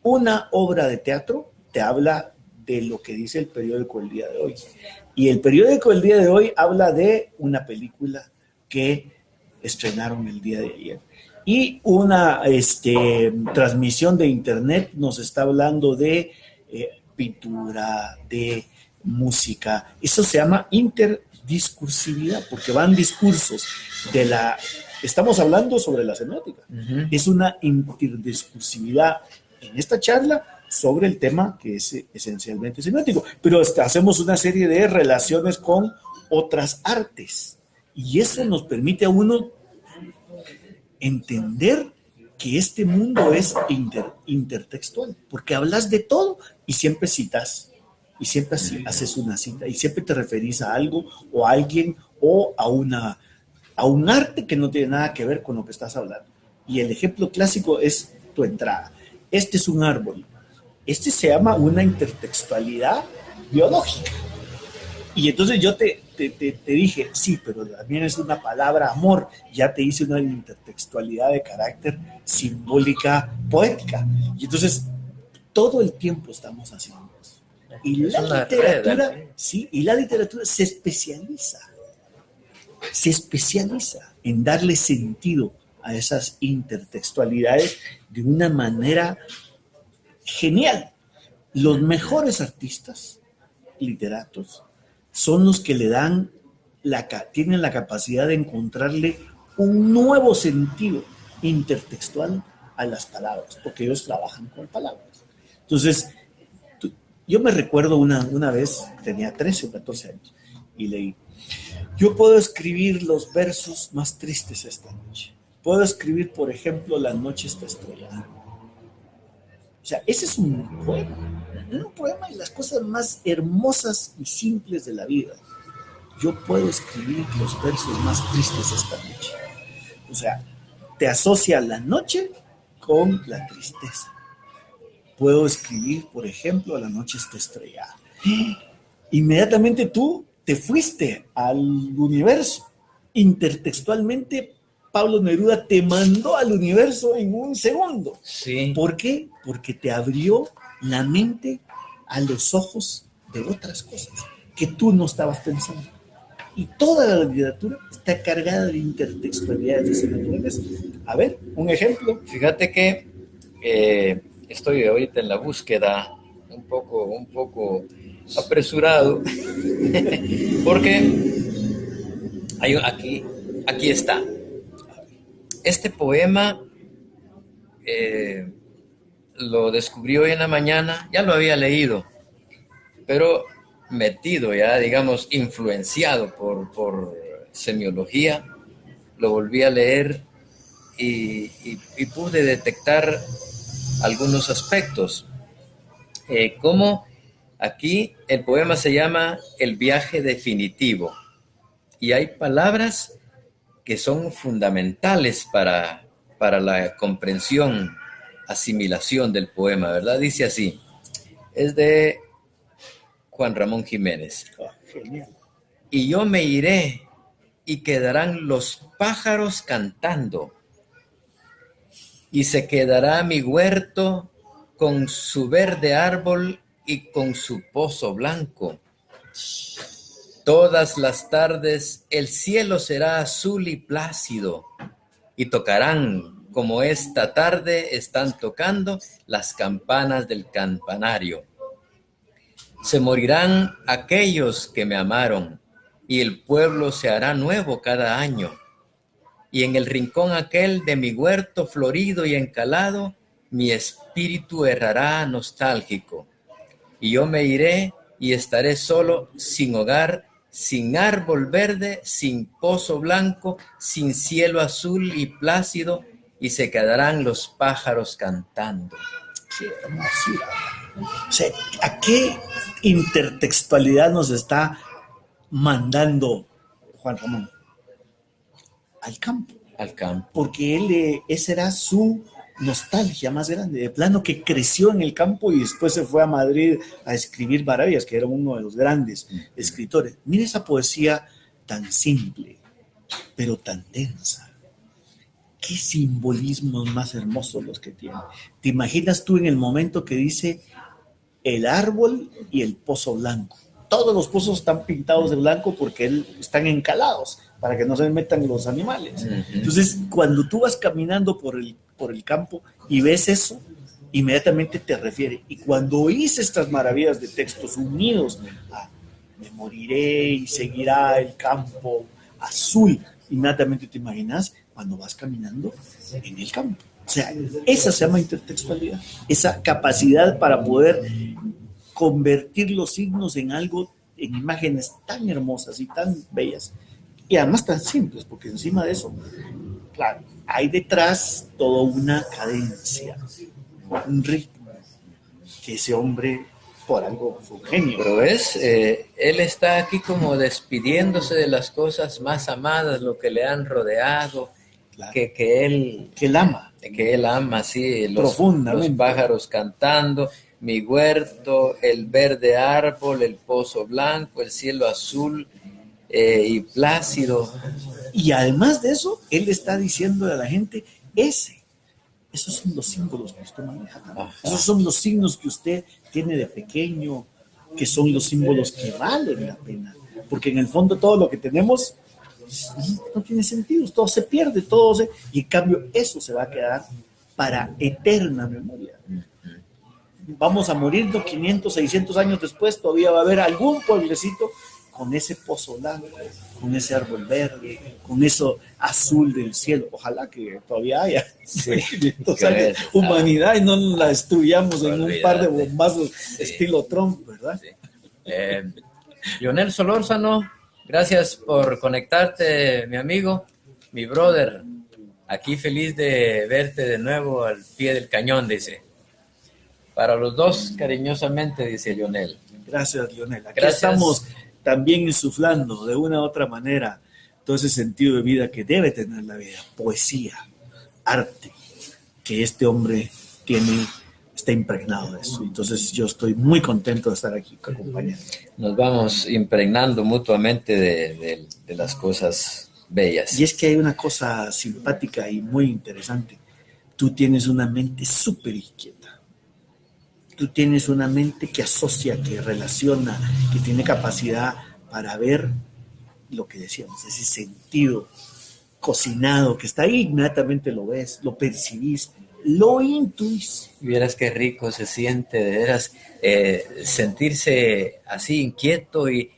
Una obra de teatro te habla de lo que dice el periódico el día de hoy. Y el periódico el día de hoy habla de una película que estrenaron el día de ayer. Y una transmisión de internet nos está hablando de pintura, de música. Eso se llama interdiscursividad, porque van discursos de la... Estamos hablando sobre la semiótica. Es una interdiscursividad en esta charla sobre el tema que es esencialmente semiótico, pero hacemos una serie de relaciones con otras artes y eso nos permite a uno entender que este mundo es intertextual, porque hablas de todo y siempre citas, y siempre haces una cita, y siempre te referís a algo o a alguien o a un arte que no tiene nada que ver con lo que estás hablando. Y el ejemplo clásico es tu entrada. Este es un árbol. Este se llama una intertextualidad biológica. Y entonces yo te dije, sí, pero también es una palabra amor. Ya te hice una intertextualidad de carácter simbólica, poética. Y entonces todo el tiempo estamos haciendo eso. Y la literatura, sí, y la literatura se especializa en darle sentido a esas intertextualidades de una manera genial. Los mejores artistas, literatos, son los que tienen la capacidad de encontrarle un nuevo sentido intertextual a las palabras, porque ellos trabajan con palabras. Entonces, yo me recuerdo una vez, tenía 13 o 14 años, y leí, yo puedo escribir los versos más tristes esta noche. Puedo escribir, por ejemplo, La noche está estrellada. O sea, ese es un poema de las cosas más hermosas y simples de la vida. Yo puedo escribir los versos más tristes esta noche. O sea, te asocia la noche con la tristeza. Puedo escribir, por ejemplo, La noche está estrellada. Inmediatamente tú te fuiste al universo. Intertextualmente, Pablo Neruda te mandó al universo en un segundo. Sí. ¿Por qué? Porque te abrió la mente a los ojos de otras cosas que tú no estabas pensando. Y toda la literatura está cargada de intertextualidades de esa naturaleza. A ver, un ejemplo. Fíjate que estoy ahorita en la búsqueda un poco apresurado porque aquí está. Este poema lo descubrí hoy en la mañana, ya lo había leído, pero metido ya, digamos, influenciado por semiología, lo volví a leer y pude detectar algunos aspectos. Como aquí el poema se llama El viaje definitivo y hay palabras que son fundamentales para la comprensión, asimilación del poema, ¿verdad? Dice así, es de Juan Ramón Jiménez. Genial. Y yo me iré y quedarán los pájaros cantando y se quedará mi huerto con su verde árbol y con su pozo blanco. Todas las tardes el cielo será azul y plácido y tocarán, como esta tarde están tocando las campanas del campanario. Se morirán aquellos que me amaron y el pueblo se hará nuevo cada año. Y en el rincón aquel de mi huerto florido y encalado, mi espíritu errará nostálgico. Y yo me iré y estaré solo, sin hogar, sin árbol verde, sin pozo blanco, sin cielo azul y plácido, y se quedarán los pájaros cantando. Qué hermosura. O sea, ¿a qué intertextualidad nos está mandando Juan Ramón? Al campo. Al campo. Porque esa era su nostalgia más grande, de plano que creció en el campo y después se fue a Madrid a escribir maravillas, que era uno de los grandes escritores. Mira esa poesía tan simple, pero tan densa. Qué simbolismos más hermosos los que tiene. ¿Te imaginas tú en el momento que dice el árbol y el pozo blanco? Todos los pozos están pintados de blanco porque están encalados para que no se metan los animales. Entonces, cuando tú vas caminando por el campo y ves eso, inmediatamente te refiere. Y cuando oís estas maravillas de textos unidos a me moriré y seguirá el campo azul, inmediatamente te imaginas cuando vas caminando en el campo. O sea, esa se llama intertextualidad, esa capacidad para poder convertir los signos en algo, en imágenes tan hermosas y tan bellas, y además tan simples, porque encima de eso, claro, hay detrás toda una cadencia, un ritmo, que ese hombre, por algo, fue un genio. Pero ves, él está aquí como despidiéndose de las cosas más amadas, lo que le han rodeado, claro, que él ama. Que él ama, sí, los pájaros cantando, mi huerto, el verde árbol, el pozo blanco, el cielo azul y plácido. Y además de eso, él está diciendo a la gente, esos son los símbolos que usted maneja. Esos son los signos que usted tiene de pequeño, que son los símbolos que valen la pena. Porque en el fondo todo lo que tenemos no tiene sentido, todo se pierde, y en cambio eso se va a quedar para eterna memoria. Vamos a morirnos 500, 600 años después, todavía va a haber algún pueblecito con ese pozo blanco, con ese árbol verde, con eso azul del cielo. Ojalá que todavía haya 500 años humanidad y no la destruyamos en un par de bombazos estilo Trump, ¿verdad? Sí. Lionel Solórzano, gracias por conectarte, mi amigo, mi brother. Aquí feliz de verte de nuevo al pie del cañón, dice. Para los dos, cariñosamente, dice Lionel. Gracias, Lionel. Aquí estamos también insuflando de una u otra manera todo ese sentido de vida que debe tener la vida. Poesía, arte, que este hombre está impregnado de eso. Entonces yo estoy muy contento de estar aquí acompañando. Nos vamos impregnando mutuamente de las cosas bellas. Y es que hay una cosa simpática y muy interesante. Tú tienes una mente súper inquieta. Tú tienes una mente que asocia, que relaciona, que tiene capacidad para ver lo que decíamos, ese sentido cocinado que está ahí, inmediatamente lo ves, lo percibís, lo intuís. Vieras qué rico se siente, de veras, sentirse así inquieto y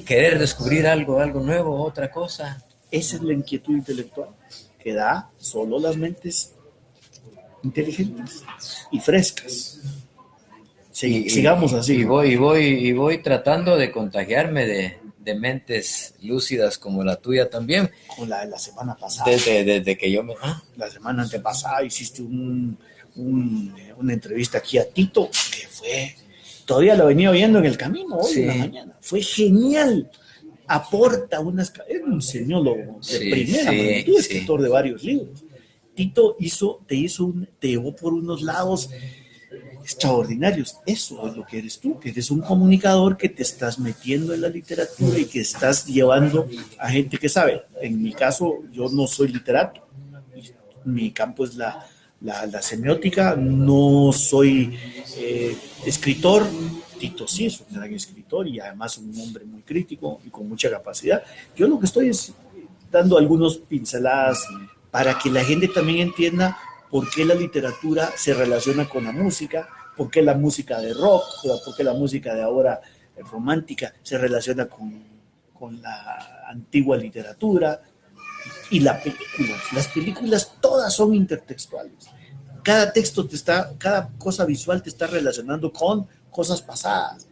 querer descubrir algo nuevo, otra cosa. Esa es la inquietud intelectual que da solo las mentes inteligentes y frescas. Sigamos así. Y voy tratando de contagiarme de mentes lúcidas como la tuya también. Con la de la semana pasada. Desde que yo me... La semana antepasada hiciste una entrevista aquí a Tito, que fue... Todavía lo venía oyendo en el camino hoy en la mañana. Fue genial. Aporta es un señólogo de primera magnitud, escritor de varios libros. Tito te llevó por unos lados extraordinarios. Eso es lo que eres tú, que eres un comunicador que te estás metiendo en la literatura y que estás llevando a gente que sabe. En mi caso, yo no soy literato. Mi campo es la semiótica. No soy escritor. Tito sí es un gran escritor y además un hombre muy crítico y con mucha capacidad. Yo lo que estoy es dando algunos pinceladas para que la gente también entienda por qué la literatura se relaciona con la música, por qué la música de rock, por qué la música de ahora romántica se relaciona con la antigua literatura y la película. Las películas todas son intertextuales. Cada texto cada cosa visual te está relacionando con cosas pasadas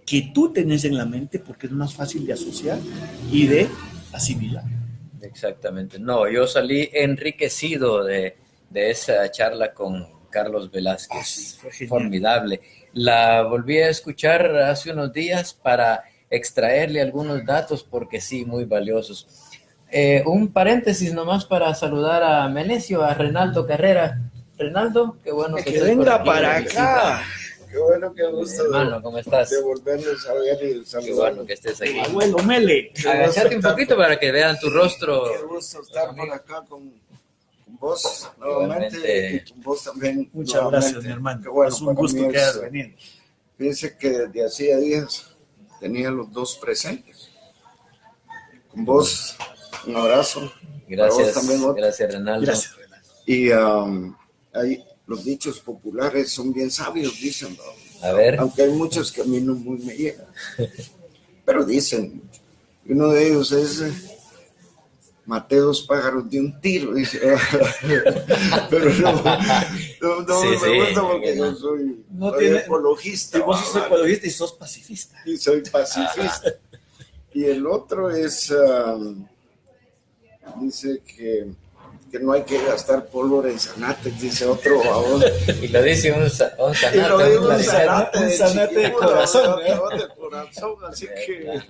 que tú tenés en la mente porque es más fácil de asociar y de asimilar. Exactamente. No, yo salí enriquecido de esa charla con Carlos Velázquez. Formidable. La volví a escuchar hace unos días para extraerle algunos datos porque sí, muy valiosos. Un paréntesis nomás para saludar a Menecio, a Renaldo Carrera. Renaldo, qué bueno que venga para acá. Qué bueno, qué gusto. Hermano, ¿cómo estás? De volvernos a ver y saludar. Qué bueno que estés aquí. Abuelo Mele. Agachate un poquito para que vean tu rostro. Qué gusto estar por acá con vos nuevamente y con vos también. Muchas gracias, mi hermano. Qué bueno, es un gusto que hayas venido. Fíjense que desde hacía días tenía los dos presentes. Con vos, un abrazo. Gracias, también, gracias Renaldo. Gracias, Renaldo. Y ahí los dichos populares son bien sabios, dicen, ¿no? A ver. Aunque hay muchos que a mí no muy me llegan. Pero dicen, uno de ellos es maté 2 pájaros de un tiro, dice. Pero no me gusta porque yo soy ecologista. Y vos sos ecologista y sos pacifista. Y soy pacifista. Y el otro es, dice que no hay que gastar pólvora en zanates, dice otro babón. Y lo dice un zanate. Y lo dice un zanate de corazón. De corazón, así que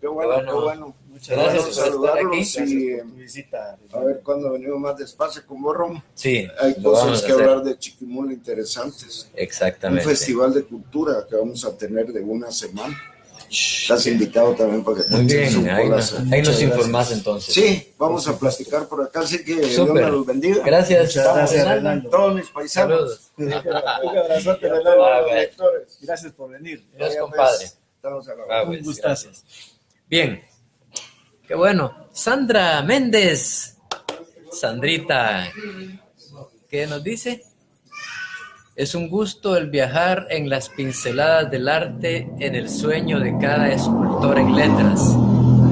qué bueno. Muchas gracias por saludarlos estar aquí. Y visita. A ver cuando venimos más despacio con Borrom. Sí. Hay cosas que hablar de Chiquimula interesantes. Exactamente. Un festival de cultura que vamos a tener de una semana. Estás invitado también para que te eches un colazo. Ahí nos informás entonces. Sí, vamos a platicar por acá, así que Dios me los bendiga. Gracias. Gracias, Renaldo. Todos mis paisanos. Un abrazote, Renaldo, lectores. Gracias por venir. Gracias, compadre. Estamos a la Un gustazo. Bien. Qué bueno. Sandra Méndez. Sandrita, ¿qué nos dice? Es un gusto el viajar en las pinceladas del arte en el sueño de cada escultor en letras.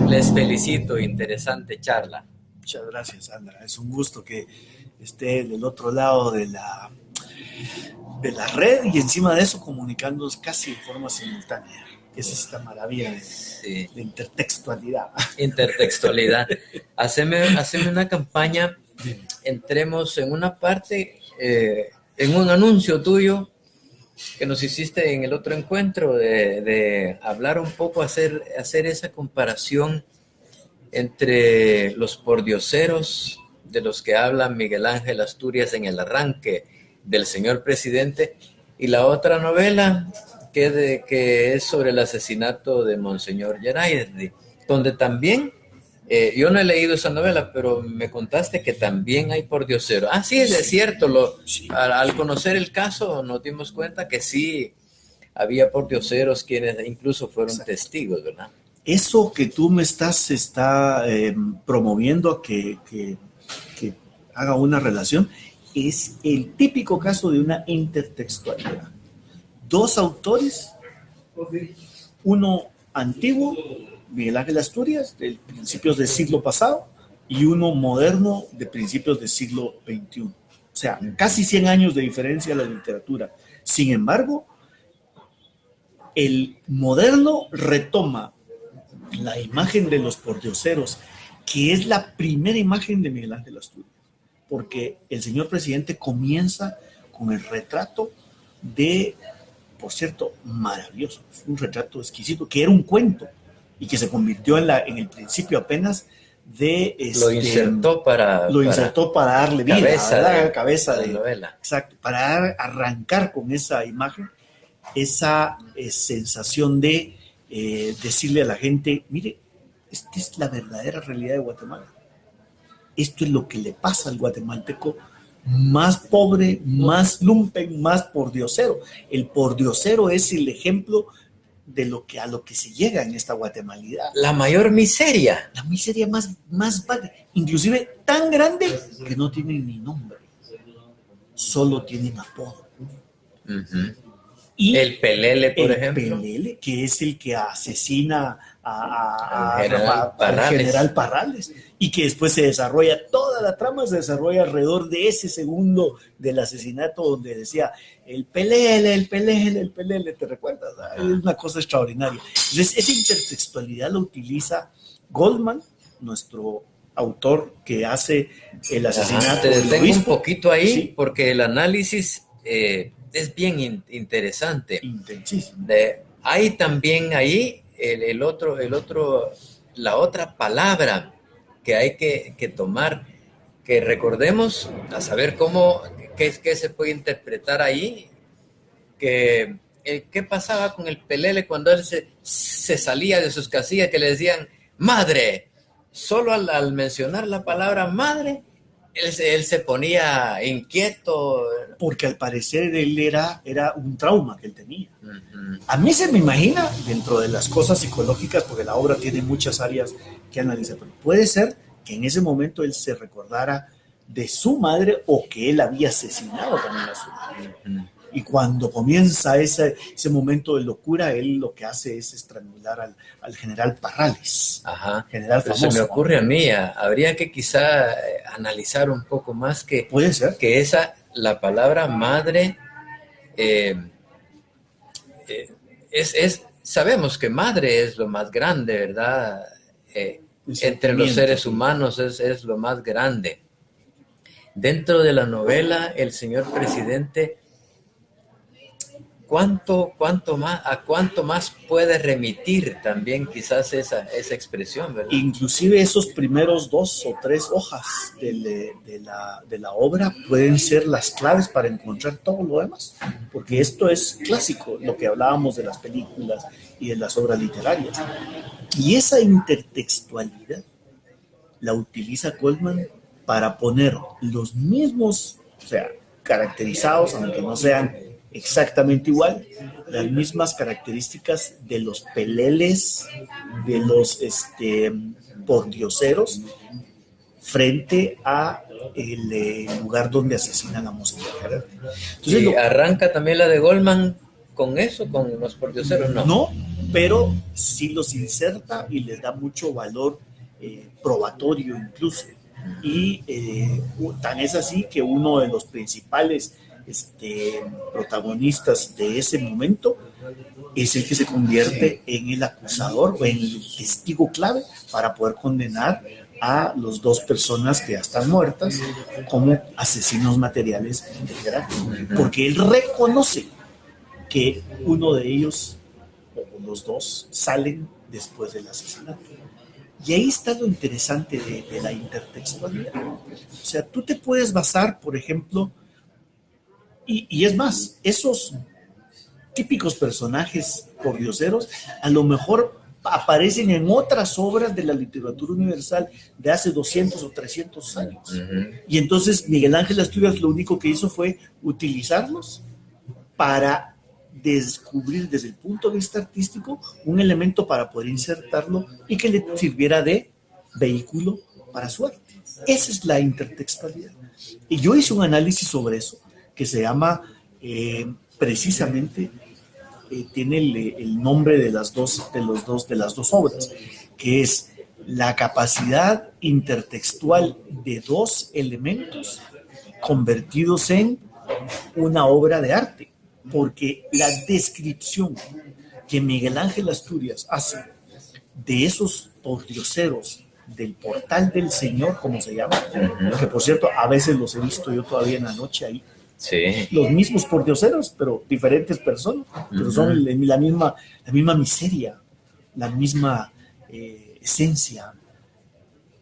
Les felicito, interesante charla. Muchas gracias, Sandra. Es un gusto que esté del otro lado de la red y encima de eso comunicándonos casi de forma simultánea. Es esta maravilla de intertextualidad. Intertextualidad. Haceme una campaña, entremos en una parte, en un anuncio tuyo que nos hiciste en el otro encuentro, de hablar un poco, hacer esa comparación entre los pordioseros de los que habla Miguel Ángel Asturias en el arranque del señor presidente, y la otra novela que es sobre el asesinato de Monseñor Gerardi, donde también, yo no he leído esa novela, pero me contaste que también hay pordioseros. Ah, sí, es cierto, al conocer el caso nos dimos cuenta que sí había pordioseros quienes incluso fueron testigos, ¿verdad? Eso que tú me está promoviendo a que haga una relación es el típico caso de una intertextualidad. Dos autores, uno antiguo, Miguel Ángel Asturias, de principios del siglo pasado, y uno moderno, de principios del siglo XXI. O sea, casi 100 años de diferencia en la literatura. Sin embargo, el moderno retoma la imagen de los pordioseros, que es la primera imagen de Miguel Ángel Asturias, porque el señor presidente comienza con el retrato de, por cierto, maravilloso, un retrato exquisito, que era un cuento y que se convirtió en el principio apenas de... Lo insertó para darle vida, cabeza de novela. Exacto, para arrancar con esa imagen, esa sensación de decirle a la gente, mire, esta es la verdadera realidad de Guatemala. Esto es lo que le pasa al guatemalteco más pobre, más lumpen, más pordiosero. El pordiosero es el ejemplo de a lo que se llega en esta guatemalidad. La mayor miseria. La miseria más inclusive tan grande que no tienen ni nombre, solo tienen apodo. Uh-huh. Y el Pelele, por ejemplo. El Pelele, que es el que asesina al general Parrales, y que después toda la trama se desarrolla alrededor de ese segundo del asesinato donde decía el Pelele, ¿te recuerdas? Es una cosa extraordinaria. Entonces, esa intertextualidad la utiliza Goldman, nuestro autor que hace el asesinato. Te detengo un poquito ahí, sí, porque el análisis es bien interesante. Intensísimo. Hay también ahí la otra palabra que hay que tomar, que recordemos, a saber qué se puede interpretar ahí, qué pasaba con el Pelele cuando él se salía de sus casillas, que le decían madre. Solo al mencionar la palabra madre, él se ponía inquieto. Porque al parecer él era un trauma que él tenía. Uh-huh. A mí se me imagina, dentro de las cosas psicológicas, porque la obra tiene muchas áreas que analizar, pero puede ser que en ese momento él se recordara de su madre o que él había asesinado también a su madre. Uh-huh. Y cuando comienza ese momento de locura, él lo que hace es estrangular al general Parrales. Ajá. General famoso. Se me ocurre a mí, habría que quizá analizar un poco más que... Puede ser. Que la palabra madre, sabemos que madre es lo más grande, ¿verdad? Entre los seres humanos es lo más grande. Dentro de la novela, el señor presidente, ¿a cuánto más puede remitir también quizás esa expresión, ¿verdad? Inclusive esos primeros 2 o 3 hojas de la obra pueden ser las claves para encontrar todo lo demás, porque esto es clásico, lo que hablábamos de las películas y de las obras literarias. Y esa intertextualidad la utiliza Goldman para poner los mismos, o sea, caracterizados, aunque no sean exactamente igual, las mismas características de los peleles, de los pordioseros, frente a el lugar donde asesinan a Mosquera. Entonces, ¿y arranca también la de Goldman con eso, con los pordioseros? No. No, pero sí los inserta y les da mucho valor probatorio incluso. Y tan es así que uno de los principales protagonistas de ese momento es el que se convierte en el acusador o en el testigo clave para poder condenar a las dos personas que ya están muertas como asesinos materiales de guerra, porque él reconoce que uno de ellos o los dos salen después del asesinato. Y ahí está lo interesante de la intertextualidad. O sea, tú te puedes basar, por ejemplo, y es más, esos típicos personajes pordioseros a lo mejor aparecen en otras obras de la literatura universal de hace 200 o 300 años. Y entonces Miguel Ángel Asturias lo único que hizo fue utilizarlos para descubrir desde el punto de vista artístico un elemento para poder insertarlo y que le sirviera de vehículo para su arte. Esa es la intertextualidad. Y yo hice un análisis sobre eso que se llama precisamente tiene el nombre de las dos obras, que es la capacidad intertextual de dos elementos convertidos en una obra de arte, porque la descripción que Miguel Ángel Asturias hace de esos pordioseros del Portal del Señor, como se llama, que por cierto a veces los he visto yo todavía en la noche ahí. Sí. Los mismos pordioseros, pero diferentes personas, pero son la misma miseria, la misma esencia.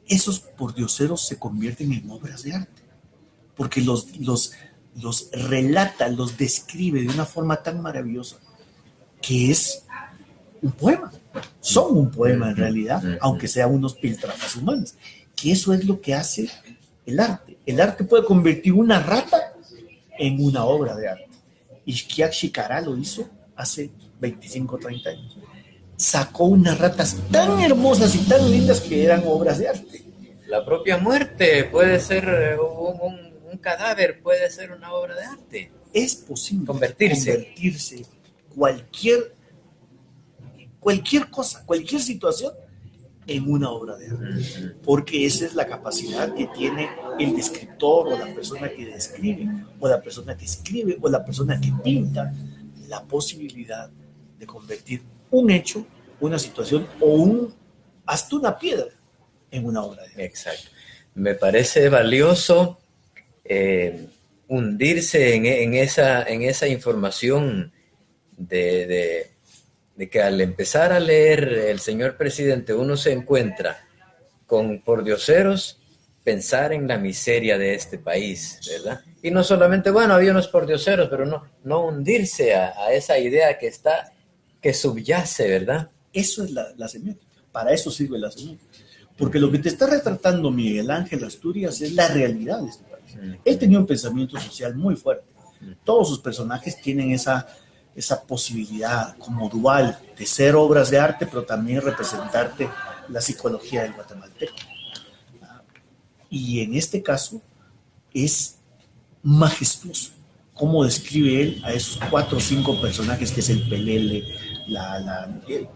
Esos pordioseros se convierten en obras de arte, porque los relata, los describe de una forma tan maravillosa que es un poema. Son un poema en realidad, aunque sean unos piltrafas humanos. Que eso es lo que hace el arte. El arte puede convertir una rata en una obra de arte. Ishquiaq Shikara lo hizo hace 25 o 30 años. Sacó unas ratas tan hermosas y tan lindas que eran obras de arte. La propia muerte puede ser un cadáver, puede ser una obra de arte. Es posible convertirse cualquier cosa, cualquier situación en una obra de arte, porque esa es la capacidad que tiene el descriptor o la persona que describe o la persona que escribe o la persona que pinta, la posibilidad de convertir un hecho, una situación o hasta una piedra en una obra de arte. Exacto. Me parece valioso hundirse en esa información de que al empezar a leer El Señor Presidente uno se encuentra con pordioseros, pensar en la miseria de este país, ¿verdad? Y no solamente, bueno, había unos pordioseros, pero no hundirse a esa idea que subyace, ¿verdad? Eso es la semiótica, para eso sirve la semiótica. Porque lo que te está retratando Miguel Ángel Asturias es la realidad de este país. Él tenía un pensamiento social muy fuerte. Todos sus personajes tienen esa posibilidad como dual de ser obras de arte, pero también representarte la psicología del guatemalteco. Y en este caso es majestuoso cómo describe él a esos 4 o 5 personajes, que es el Pelele,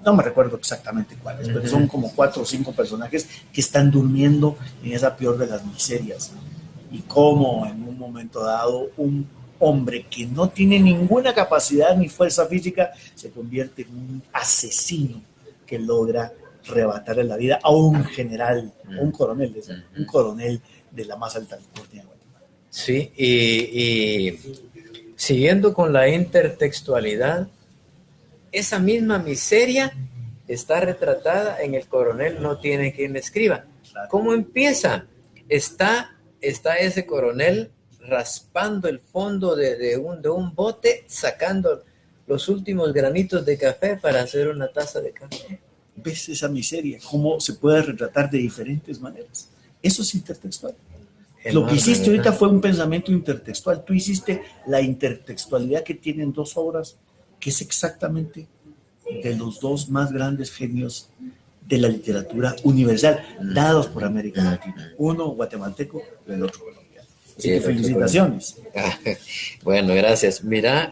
no me recuerdo exactamente cuáles, pero son como 4 o 5 personajes que están durmiendo en esa peor de las miserias. Y cómo en un momento dado un hombre que no tiene ninguna capacidad ni fuerza física se convierte en un asesino que logra arrebatarle la vida a un general, un coronel de la más alta alcurnia de Guatemala. Sí, y siguiendo con la intertextualidad, esa misma miseria está retratada en El coronel no tiene quien le escriba. ¿Cómo empieza? Está ese coronel raspando el fondo de un bote, sacando los últimos granitos de café para hacer una taza de café. ¿Ves esa miseria? ¿Cómo se puede retratar de diferentes maneras? Eso es intertextual. Lo que hiciste ahorita fue un pensamiento intertextual. Tú hiciste la intertextualidad que tienen 2 obras, que es exactamente de los 2 más grandes genios de la literatura universal, dados por América Latina. Uno guatemalteco, el otro colombiano. Así que felicitaciones. Bueno, gracias. Mira,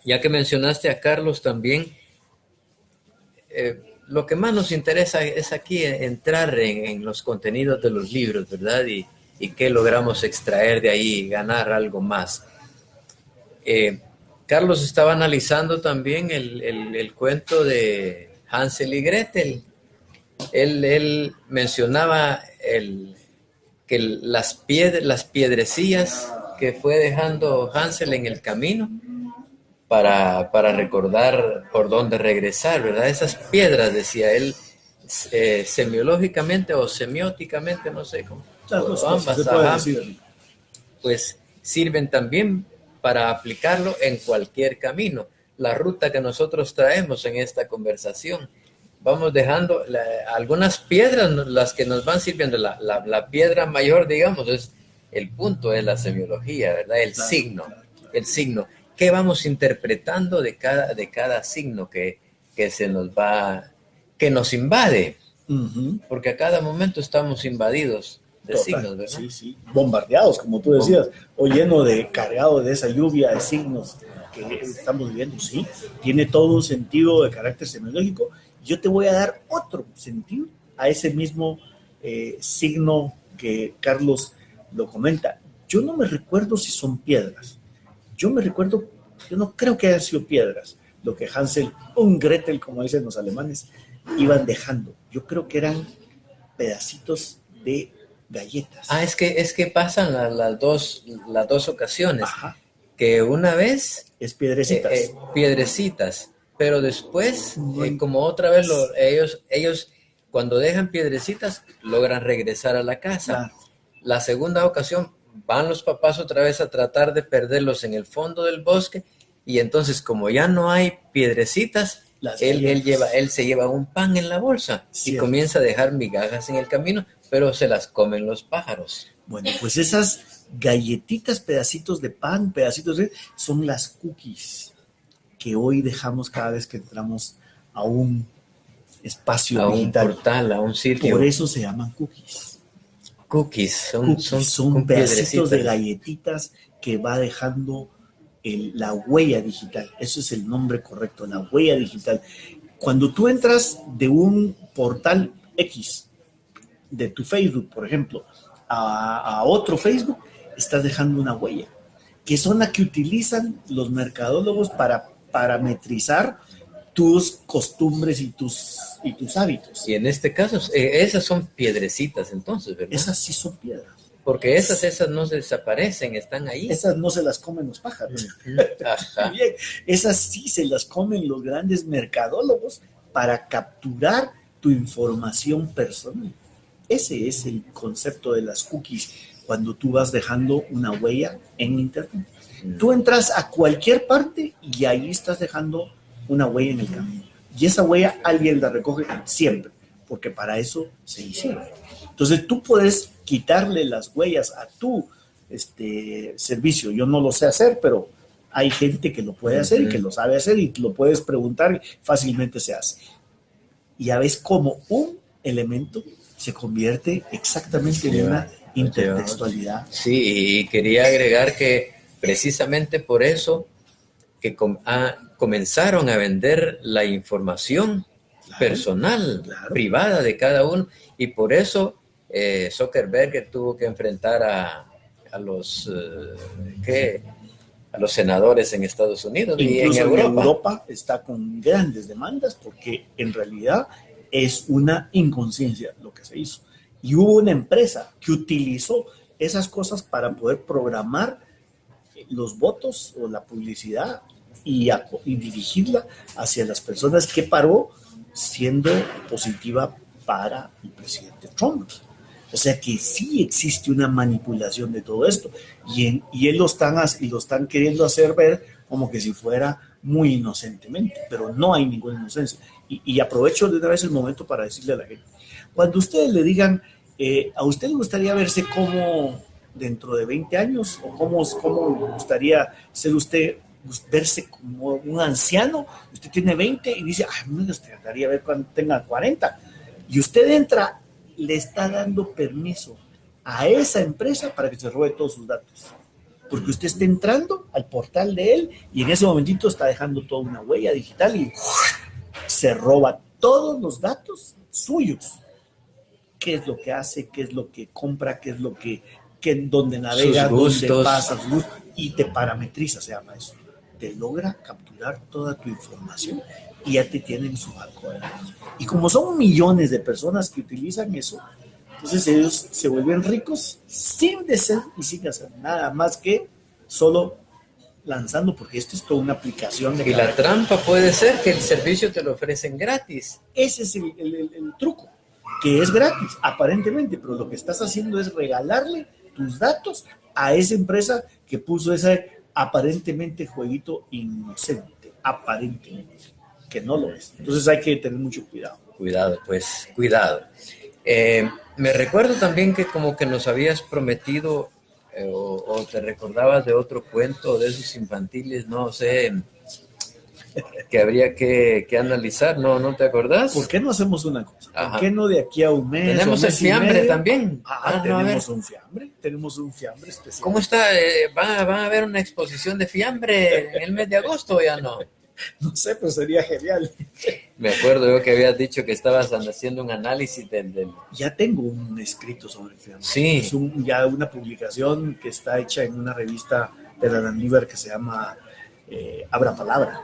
ya que mencionaste a Carlos también, lo que más nos interesa es aquí entrar en los contenidos de los libros, ¿verdad? Y qué logramos extraer de ahí, ganar algo más. Carlos estaba analizando también el cuento de Hansel y Gretel. Él mencionaba que las piedrecillas que fue dejando Hansel en el camino para recordar por dónde regresar, ¿verdad? Esas piedras, decía él, semiológicamente o semióticamente, no sé cómo, ambas, pues sirven también para aplicarlo en cualquier camino. La ruta que nosotros traemos en esta conversación, vamos dejando algunas piedras, las que nos van sirviendo. La piedra mayor, digamos, es el punto, es la semiología, ¿verdad? El signo. ¿Qué vamos interpretando de cada signo que se nos va, que nos invade? Porque a cada momento estamos invadidos de signos, ¿verdad? Sí, bombardeados, como tú decías, o cargado de esa lluvia de signos que estamos viviendo. Sí, tiene todo un sentido de carácter semiológico. Yo te voy a dar otro sentido a ese mismo signo que Carlos lo comenta. Yo no me recuerdo si son piedras. Yo no creo que hayan sido piedras lo que Hansel und Gretel, como dicen los alemanes, iban dejando. Yo creo que eran pedacitos de galletas. Es que pasan las dos ocasiones. Ajá. Que una vez es piedrecitas. Piedrecitas, pero después, como otra vez ellos cuando dejan piedrecitas logran regresar a la casa. Claro. La segunda ocasión van los papás otra vez a tratar de perderlos en el fondo del bosque, y entonces como ya no hay piedrecitas, él se lleva un pan en la bolsa. Cierto. Y comienza a dejar migajas en el camino, pero se las comen los pájaros. Bueno, pues esas galletitas, pedacitos de pan, son las cookies que hoy dejamos cada vez que entramos a un espacio digital. A un portal, a un sitio. Por eso se llaman cookies. Son pedacitos de galletitas que va dejando la huella digital. Eso es el nombre correcto, la huella digital. Cuando tú entras de un portal X, de tu Facebook, por ejemplo, a otro Facebook, estás dejando una huella, que son las que utilizan los mercadólogos para parametrizar tus costumbres y tus hábitos. Y en este caso, esas son piedrecitas entonces, ¿verdad? Esas sí son piedras. Porque esas no desaparecen, están ahí. Esas no se las comen los pájaros. Ajá. Bien, esas sí se las comen los grandes mercadólogos para capturar tu información personal. Ese es el concepto de las cookies, cuando tú vas dejando una huella en internet. Tú entras a cualquier parte y ahí estás dejando una huella en el camino. Y esa huella alguien la recoge siempre, porque para eso se hicieron. Entonces tú puedes quitarle las huellas a tu servicio. Yo no lo sé hacer, pero hay gente que lo puede hacer y que lo sabe hacer, y lo puedes preguntar y fácilmente se hace. Y ya ves cómo un elemento se convierte exactamente en una intertextualidad. Sí, y quería agregar que precisamente por eso que comenzaron a vender la información personal, privada de cada uno, y por eso Zuckerberg tuvo que enfrentar a los senadores en Estados Unidos. Incluso y en Europa está con grandes demandas, porque en realidad es una inconsciencia lo que se hizo. Y hubo una empresa que utilizó esas cosas para poder programar los votos o la publicidad y dirigirla hacia las personas, que paró siendo positiva para el presidente Trump. O sea que sí existe una manipulación de todo esto, y él lo están queriendo hacer ver como que si fuera muy inocentemente, pero no hay ninguna inocencia. Y aprovecho de una vez el momento para decirle a la gente, cuando ustedes le digan, ¿a usted le gustaría verse como dentro de 20 años? ¿O cómo gustaría ser usted verse como un anciano. Usted tiene 20 y dice, ay, me gustaría ver cuando tenga 40. Y usted entra, le está dando permiso a esa empresa para que se robe todos sus datos. Porque usted está entrando al portal de él y en ese momentito está dejando toda una huella digital y se roba todos los datos suyos. Qué es lo que hace, qué es lo que compra, qué es lo que dónde navega, dónde pasa, y te parametriza, se llama eso. Te logra capturar toda tu información y ya te tienen su banco de datos. Y como son millones de personas que utilizan eso, entonces ellos se vuelven ricos sin hacer y sin hacer nada más que solo lanzando, porque esto es toda una aplicación de... Y la trampa puede ser que el servicio te lo ofrecen gratis. Ese es el truco, que es gratis, aparentemente, pero lo que estás haciendo es regalarle tus datos a esa empresa que puso ese aparentemente jueguito inocente, aparentemente, que no lo es. Entonces hay que tener mucho cuidado. Cuidado, pues, cuidado. Me recuerdo también que como que nos habías prometido o te recordabas de otro cuento de esos infantiles, no sé, que habría que analizar, ¿no te acordás? ¿Por qué no hacemos una cosa? ¿Por qué no de aquí a un mes? Tenemos el fiambre también. Tenemos un fiambre especial. ¿Cómo está? ¿Va a haber una exposición de fiambre en el mes de agosto o ya no? No sé, pero sería genial. Me acuerdo yo que habías dicho que estabas haciendo un análisis del... Ya tengo un escrito sobre el fiambre. Sí. Es ya una publicación que está hecha en una revista de la Landívar que se llama Abra Palabra.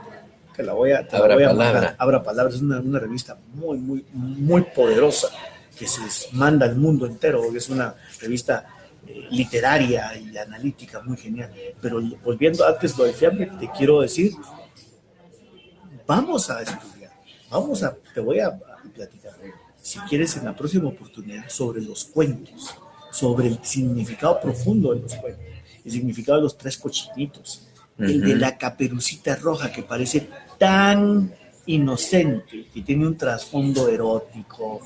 Que la voy a mandar. Abra Palabra es una revista muy, muy, muy poderosa que se manda al mundo entero, porque es una revista literaria y analítica muy genial. Pero volviendo antes lo del fiambre, te quiero decir, vamos a estudiar, te voy a platicar, si quieres en la próxima oportunidad, sobre los cuentos, sobre el significado profundo de los cuentos, el significado de los tres cochinitos, el de la Caperucita Roja, que parece tan inocente, que tiene un trasfondo erótico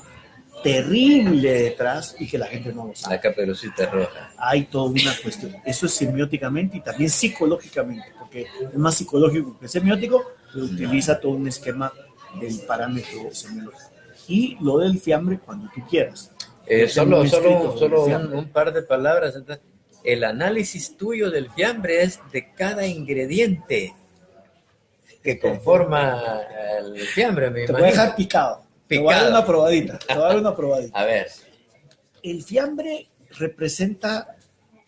terrible detrás y que la gente no lo sabe. La Caperucita Roja. Hay toda una cuestión. Eso es semióticamente y también psicológicamente, porque es más psicológico que semiótico, pero utiliza todo un esquema del parámetro semiológico. Y lo del fiambre cuando tú quieras. Solo un par de palabras. El análisis tuyo del fiambre es de cada ingrediente que conforma el fiambre, me imagino. Te voy a dejar picado. Te voy a dar una probadita. A ver. El fiambre representa,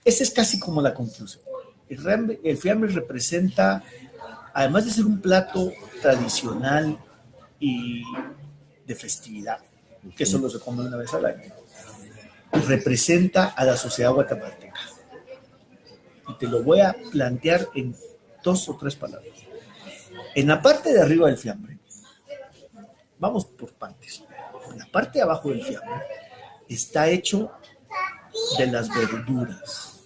esa es casi como la conclusión. El fiambre representa, además de ser un plato tradicional y de festividad, que solo se come una vez al año, representa a la sociedad guatemalteca. Y te lo voy a plantear en 2 o 3 palabras. En la parte de arriba del fiambre, vamos por partes. En la parte de abajo del fiambre está hecho de las verduras.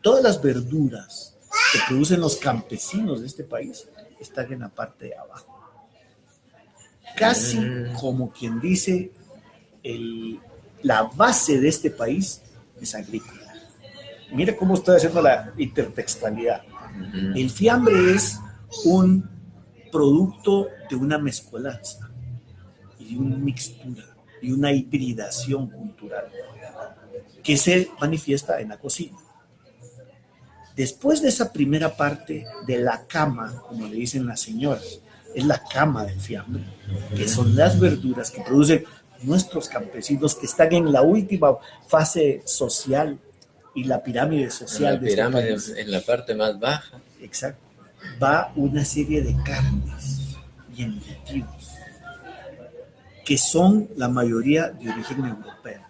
Todas las verduras que producen los campesinos de este país están en la parte de abajo. Casi como quien dice, la base de este país es agrícola. Mire cómo estoy haciendo la intertextualidad. El fiambre es un producto de una mezcolanza y de una mixtura y una hibridación cultural que se manifiesta en la cocina. Después de esa primera parte de la cama, como le dicen las señoras, es la cama del fiambre, que son las verduras que producen nuestros campesinos que están en la última fase social y la pirámide social de este país. En la parte más baja. Exacto. Va una serie de carnes y embutidos que son la mayoría de origen europeo.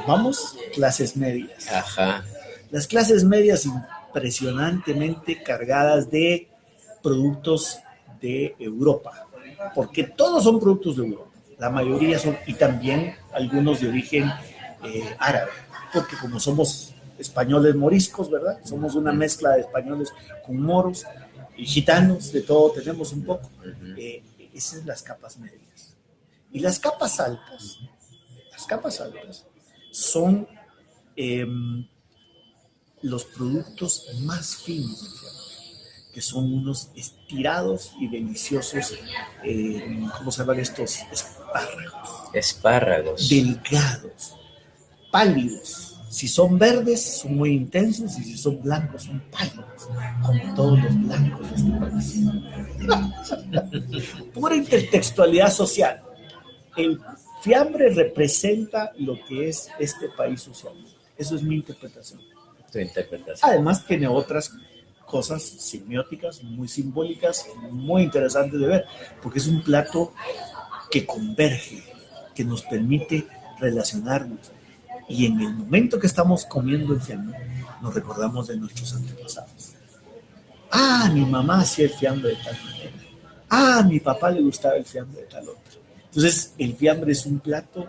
Vamos, clases medias. Ajá. Las clases medias impresionantemente cargadas de productos de Europa, porque todos son productos de Europa. La mayoría son, y también algunos de origen árabe, porque como somos españoles moriscos, ¿verdad? Somos una mezcla de españoles con moros y gitanos, de todo tenemos un poco. Esas son las capas medias. Y las capas altas son los productos más finos del fiambre, que son unos estirados y deliciosos, ¿cómo se llaman estos? Espárragos. Espárragos. Delgados, pálidos. Si son verdes, son muy intensos, y si son blancos, son pálidos, como todos los blancos de este país. Pura intertextualidad social. El fiambre representa lo que es este país socialmente. Eso es mi interpretación. Tu interpretación. Además, tiene otras cosas semióticas, muy simbólicas, muy interesantes de ver, porque es un plato que converge, que nos permite relacionarnos. Y en el momento que estamos comiendo el fiambre, nos recordamos de nuestros antepasados. Ah, mi mamá hacía el fiambre de tal manera. Ah, a mi papá le gustaba el fiambre de tal otro. Entonces, el fiambre es un plato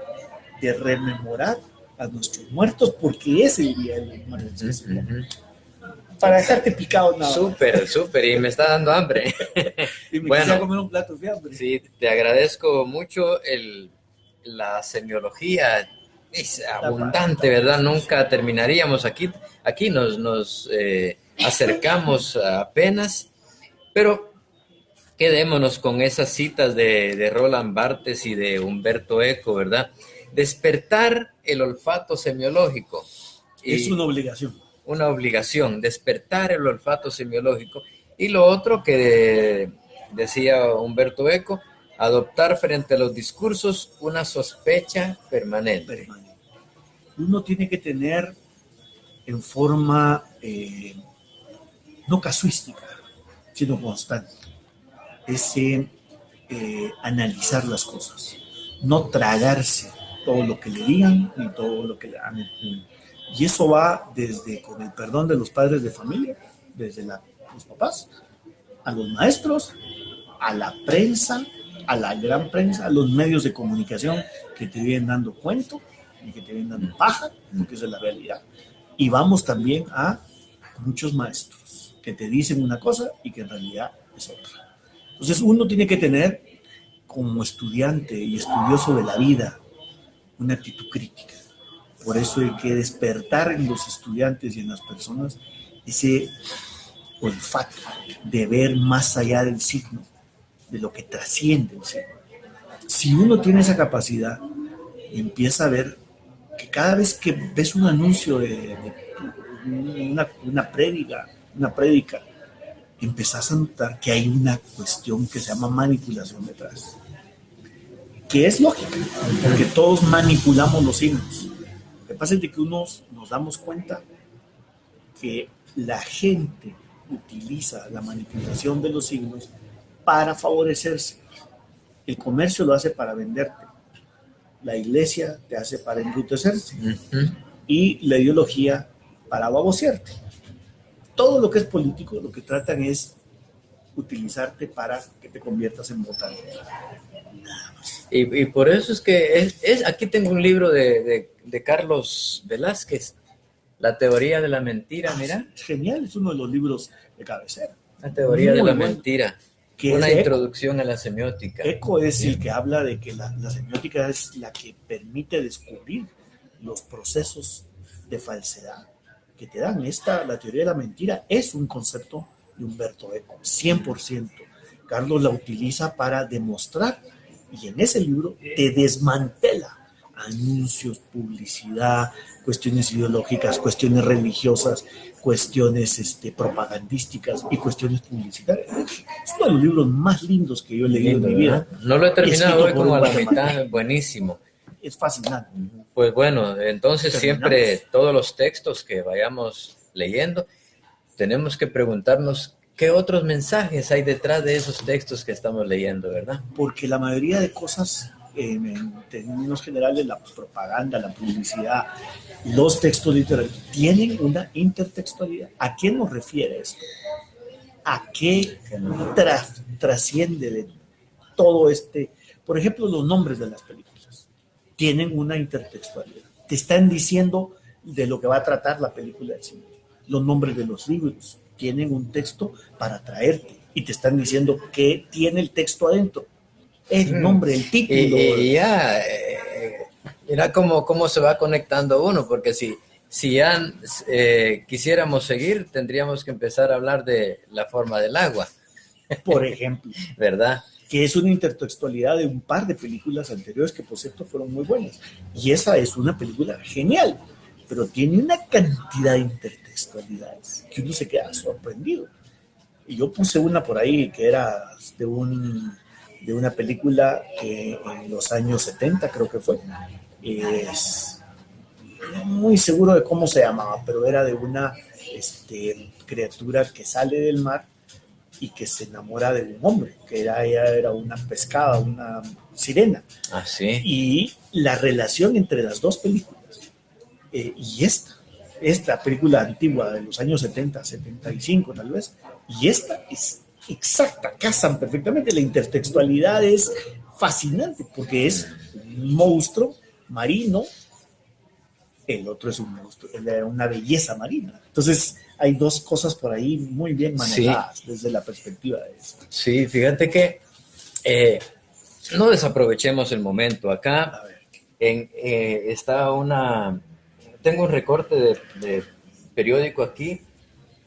de rememorar a nuestros muertos, porque es el día de los muertos. Para dejarte picado nada. Súper, súper, y me está dando hambre. Y me quisiera comer un plato de fiambre. Sí, te agradezco mucho la semiología. Es abundante, ¿verdad? Nunca terminaríamos. Aquí nos acercamos apenas, pero quedémonos con esas citas de Roland Barthes y de Humberto Eco, ¿verdad? Despertar el olfato semiológico. Es una obligación. Una obligación, despertar el olfato semiológico. Y lo otro que decía Humberto Eco, adoptar frente a los discursos una sospecha permanente. Uno tiene que tener en forma no casuística, sino constante, ese analizar las cosas, no tragarse todo lo que le digan ni todo lo que le hagan. Y eso va desde, con el perdón de los padres de familia, desde los papás, a los maestros, a la prensa, a la gran prensa, a los medios de comunicación que te vienen dando cuento y que te vienen dando paja, porque esa es la realidad. Y vamos también a muchos maestros que te dicen una cosa y que en realidad es otra. Entonces uno tiene que tener, como estudiante y estudioso de la vida, una actitud crítica. Por eso hay que despertar en los estudiantes y en las personas ese olfato de ver más allá del signo, de lo que trasciende el signo. Si uno tiene esa capacidad, empieza a ver que cada vez que ves un anuncio de una prédica, empezás a notar que hay una cuestión que se llama manipulación detrás, que es lógica, porque todos manipulamos los signos. Lo que pasa es que nos damos cuenta que la gente utiliza la manipulación de los signos para favorecerse. El comercio lo hace para venderte, la iglesia te hace para embrutecerse, y la ideología para babosearte. Todo lo que es político, lo que tratan es utilizarte para que te conviertas en votante. Nada más. Y por eso es que aquí tengo un libro de Carlos Velázquez, La teoría de la mentira, mira. Es genial, es uno de los libros de cabecera. La teoría de la bueno. mentira. Que una es introducción a la semiótica. Eco es el que habla de que la semiótica es la que permite descubrir los procesos de falsedad que te dan. La teoría de la mentira es un concepto de Humberto Eco, 100%. Carlos la utiliza para demostrar, y en ese libro te desmantela anuncios, publicidad, cuestiones ideológicas, cuestiones religiosas, cuestiones propagandísticas y cuestiones publicitarias. Es uno de los libros más lindos que yo he leído en mi vida. No lo he terminado hoy, como a la mitad, buenísimo. Es fascinante. Pues bueno, entonces siempre todos los textos que vayamos leyendo, tenemos que preguntarnos qué otros mensajes hay detrás de esos textos que estamos leyendo, ¿verdad? Porque la mayoría de cosas, en términos generales, la propaganda, la publicidad, los textos literarios, tienen una intertextualidad. ¿A qué nos refiere esto? ¿A qué trasciende de todo por ejemplo, los nombres de las películas tienen una intertextualidad. Te están diciendo de lo que va a tratar la película del cine. Los nombres de los libros tienen un texto para atraerte y te están diciendo qué tiene el texto adentro. El nombre, el título. Y ya, mira cómo se va conectando uno, porque si Si ya quisiéramos seguir, tendríamos que empezar a hablar de la forma del agua, Por ejemplo, ¿verdad? que es una intertextualidad de un par de películas anteriores que, por cierto, fueron muy buenas. Y esa es una película genial, pero tiene una cantidad de intertextualidades que uno se queda sorprendido. Y yo puse una por ahí que era de una película que en los años 70 creo que fue. Es no muy seguro de cómo se llamaba, pero era de una criatura que sale del mar y que se enamora de un hombre, que ella era una pescada, una sirena. Ah, sí. Y la relación entre las dos películas y esta película antigua de los años 70, 75 tal vez, y esta es exacta, casan perfectamente. La intertextualidad es fascinante porque es un monstruo marino, el otro es un monstruo, una belleza marina. Entonces hay dos cosas por ahí muy bien manejadas, sí, desde la perspectiva de eso. Sí, fíjate que no desaprovechemos el momento. Acá está tengo un recorte de periódico aquí.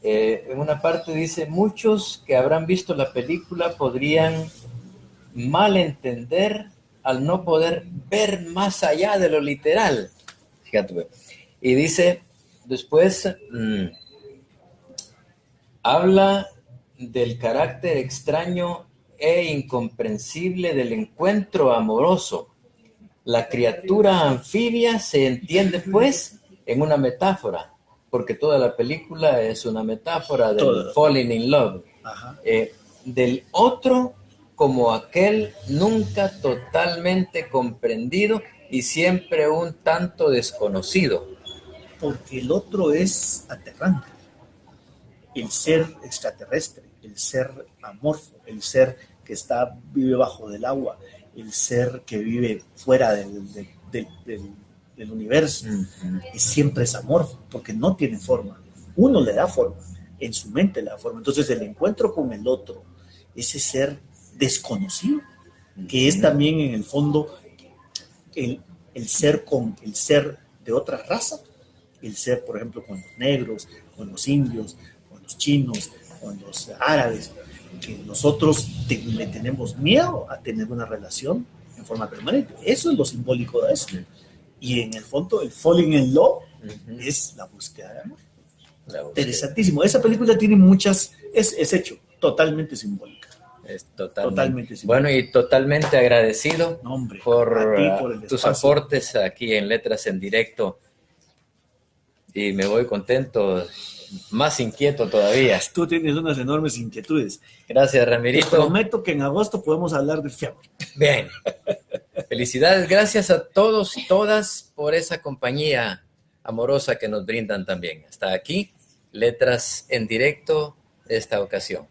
En una parte dice, muchos que habrán visto la película podrían malentender al no poder ver más allá de lo literal. Fíjate. Y dice, después, habla del carácter extraño e incomprensible del encuentro amoroso. La criatura anfibia se entiende, pues, en una metáfora, porque toda la película es una metáfora del falling in love, del otro como aquel nunca totalmente comprendido y siempre un tanto desconocido. Porque el otro es aterrante, el ser extraterrestre, el ser amorfo, el ser que vive bajo del agua, el ser que vive fuera del universo, y siempre es amorfo, porque no tiene forma. Uno le da forma, en su mente le da forma. Entonces el encuentro con el otro, ese ser desconocido, que es también en el fondo el ser con el ser de otra raza, el ser, por ejemplo, con los negros, con los indios, con los chinos, con los árabes, que nosotros le tenemos miedo a tener una relación en forma permanente. Eso es lo simbólico de esto. Y en el fondo, el falling in love es la búsqueda de amor. Interesantísimo. Esa película tiene muchas, es hecho totalmente simbólica. Es totalmente simbólica. Bueno, y totalmente agradecido por tus aportes aquí en Letras en Directo. Y me voy contento, más inquieto todavía. Tú tienes unas enormes inquietudes. Gracias, Ramirito. Te prometo que en agosto podemos hablar del fiambre. Bien. Felicidades, gracias a todos y todas por esa compañía amorosa que nos brindan también. Hasta aquí, Letras en Directo de esta ocasión.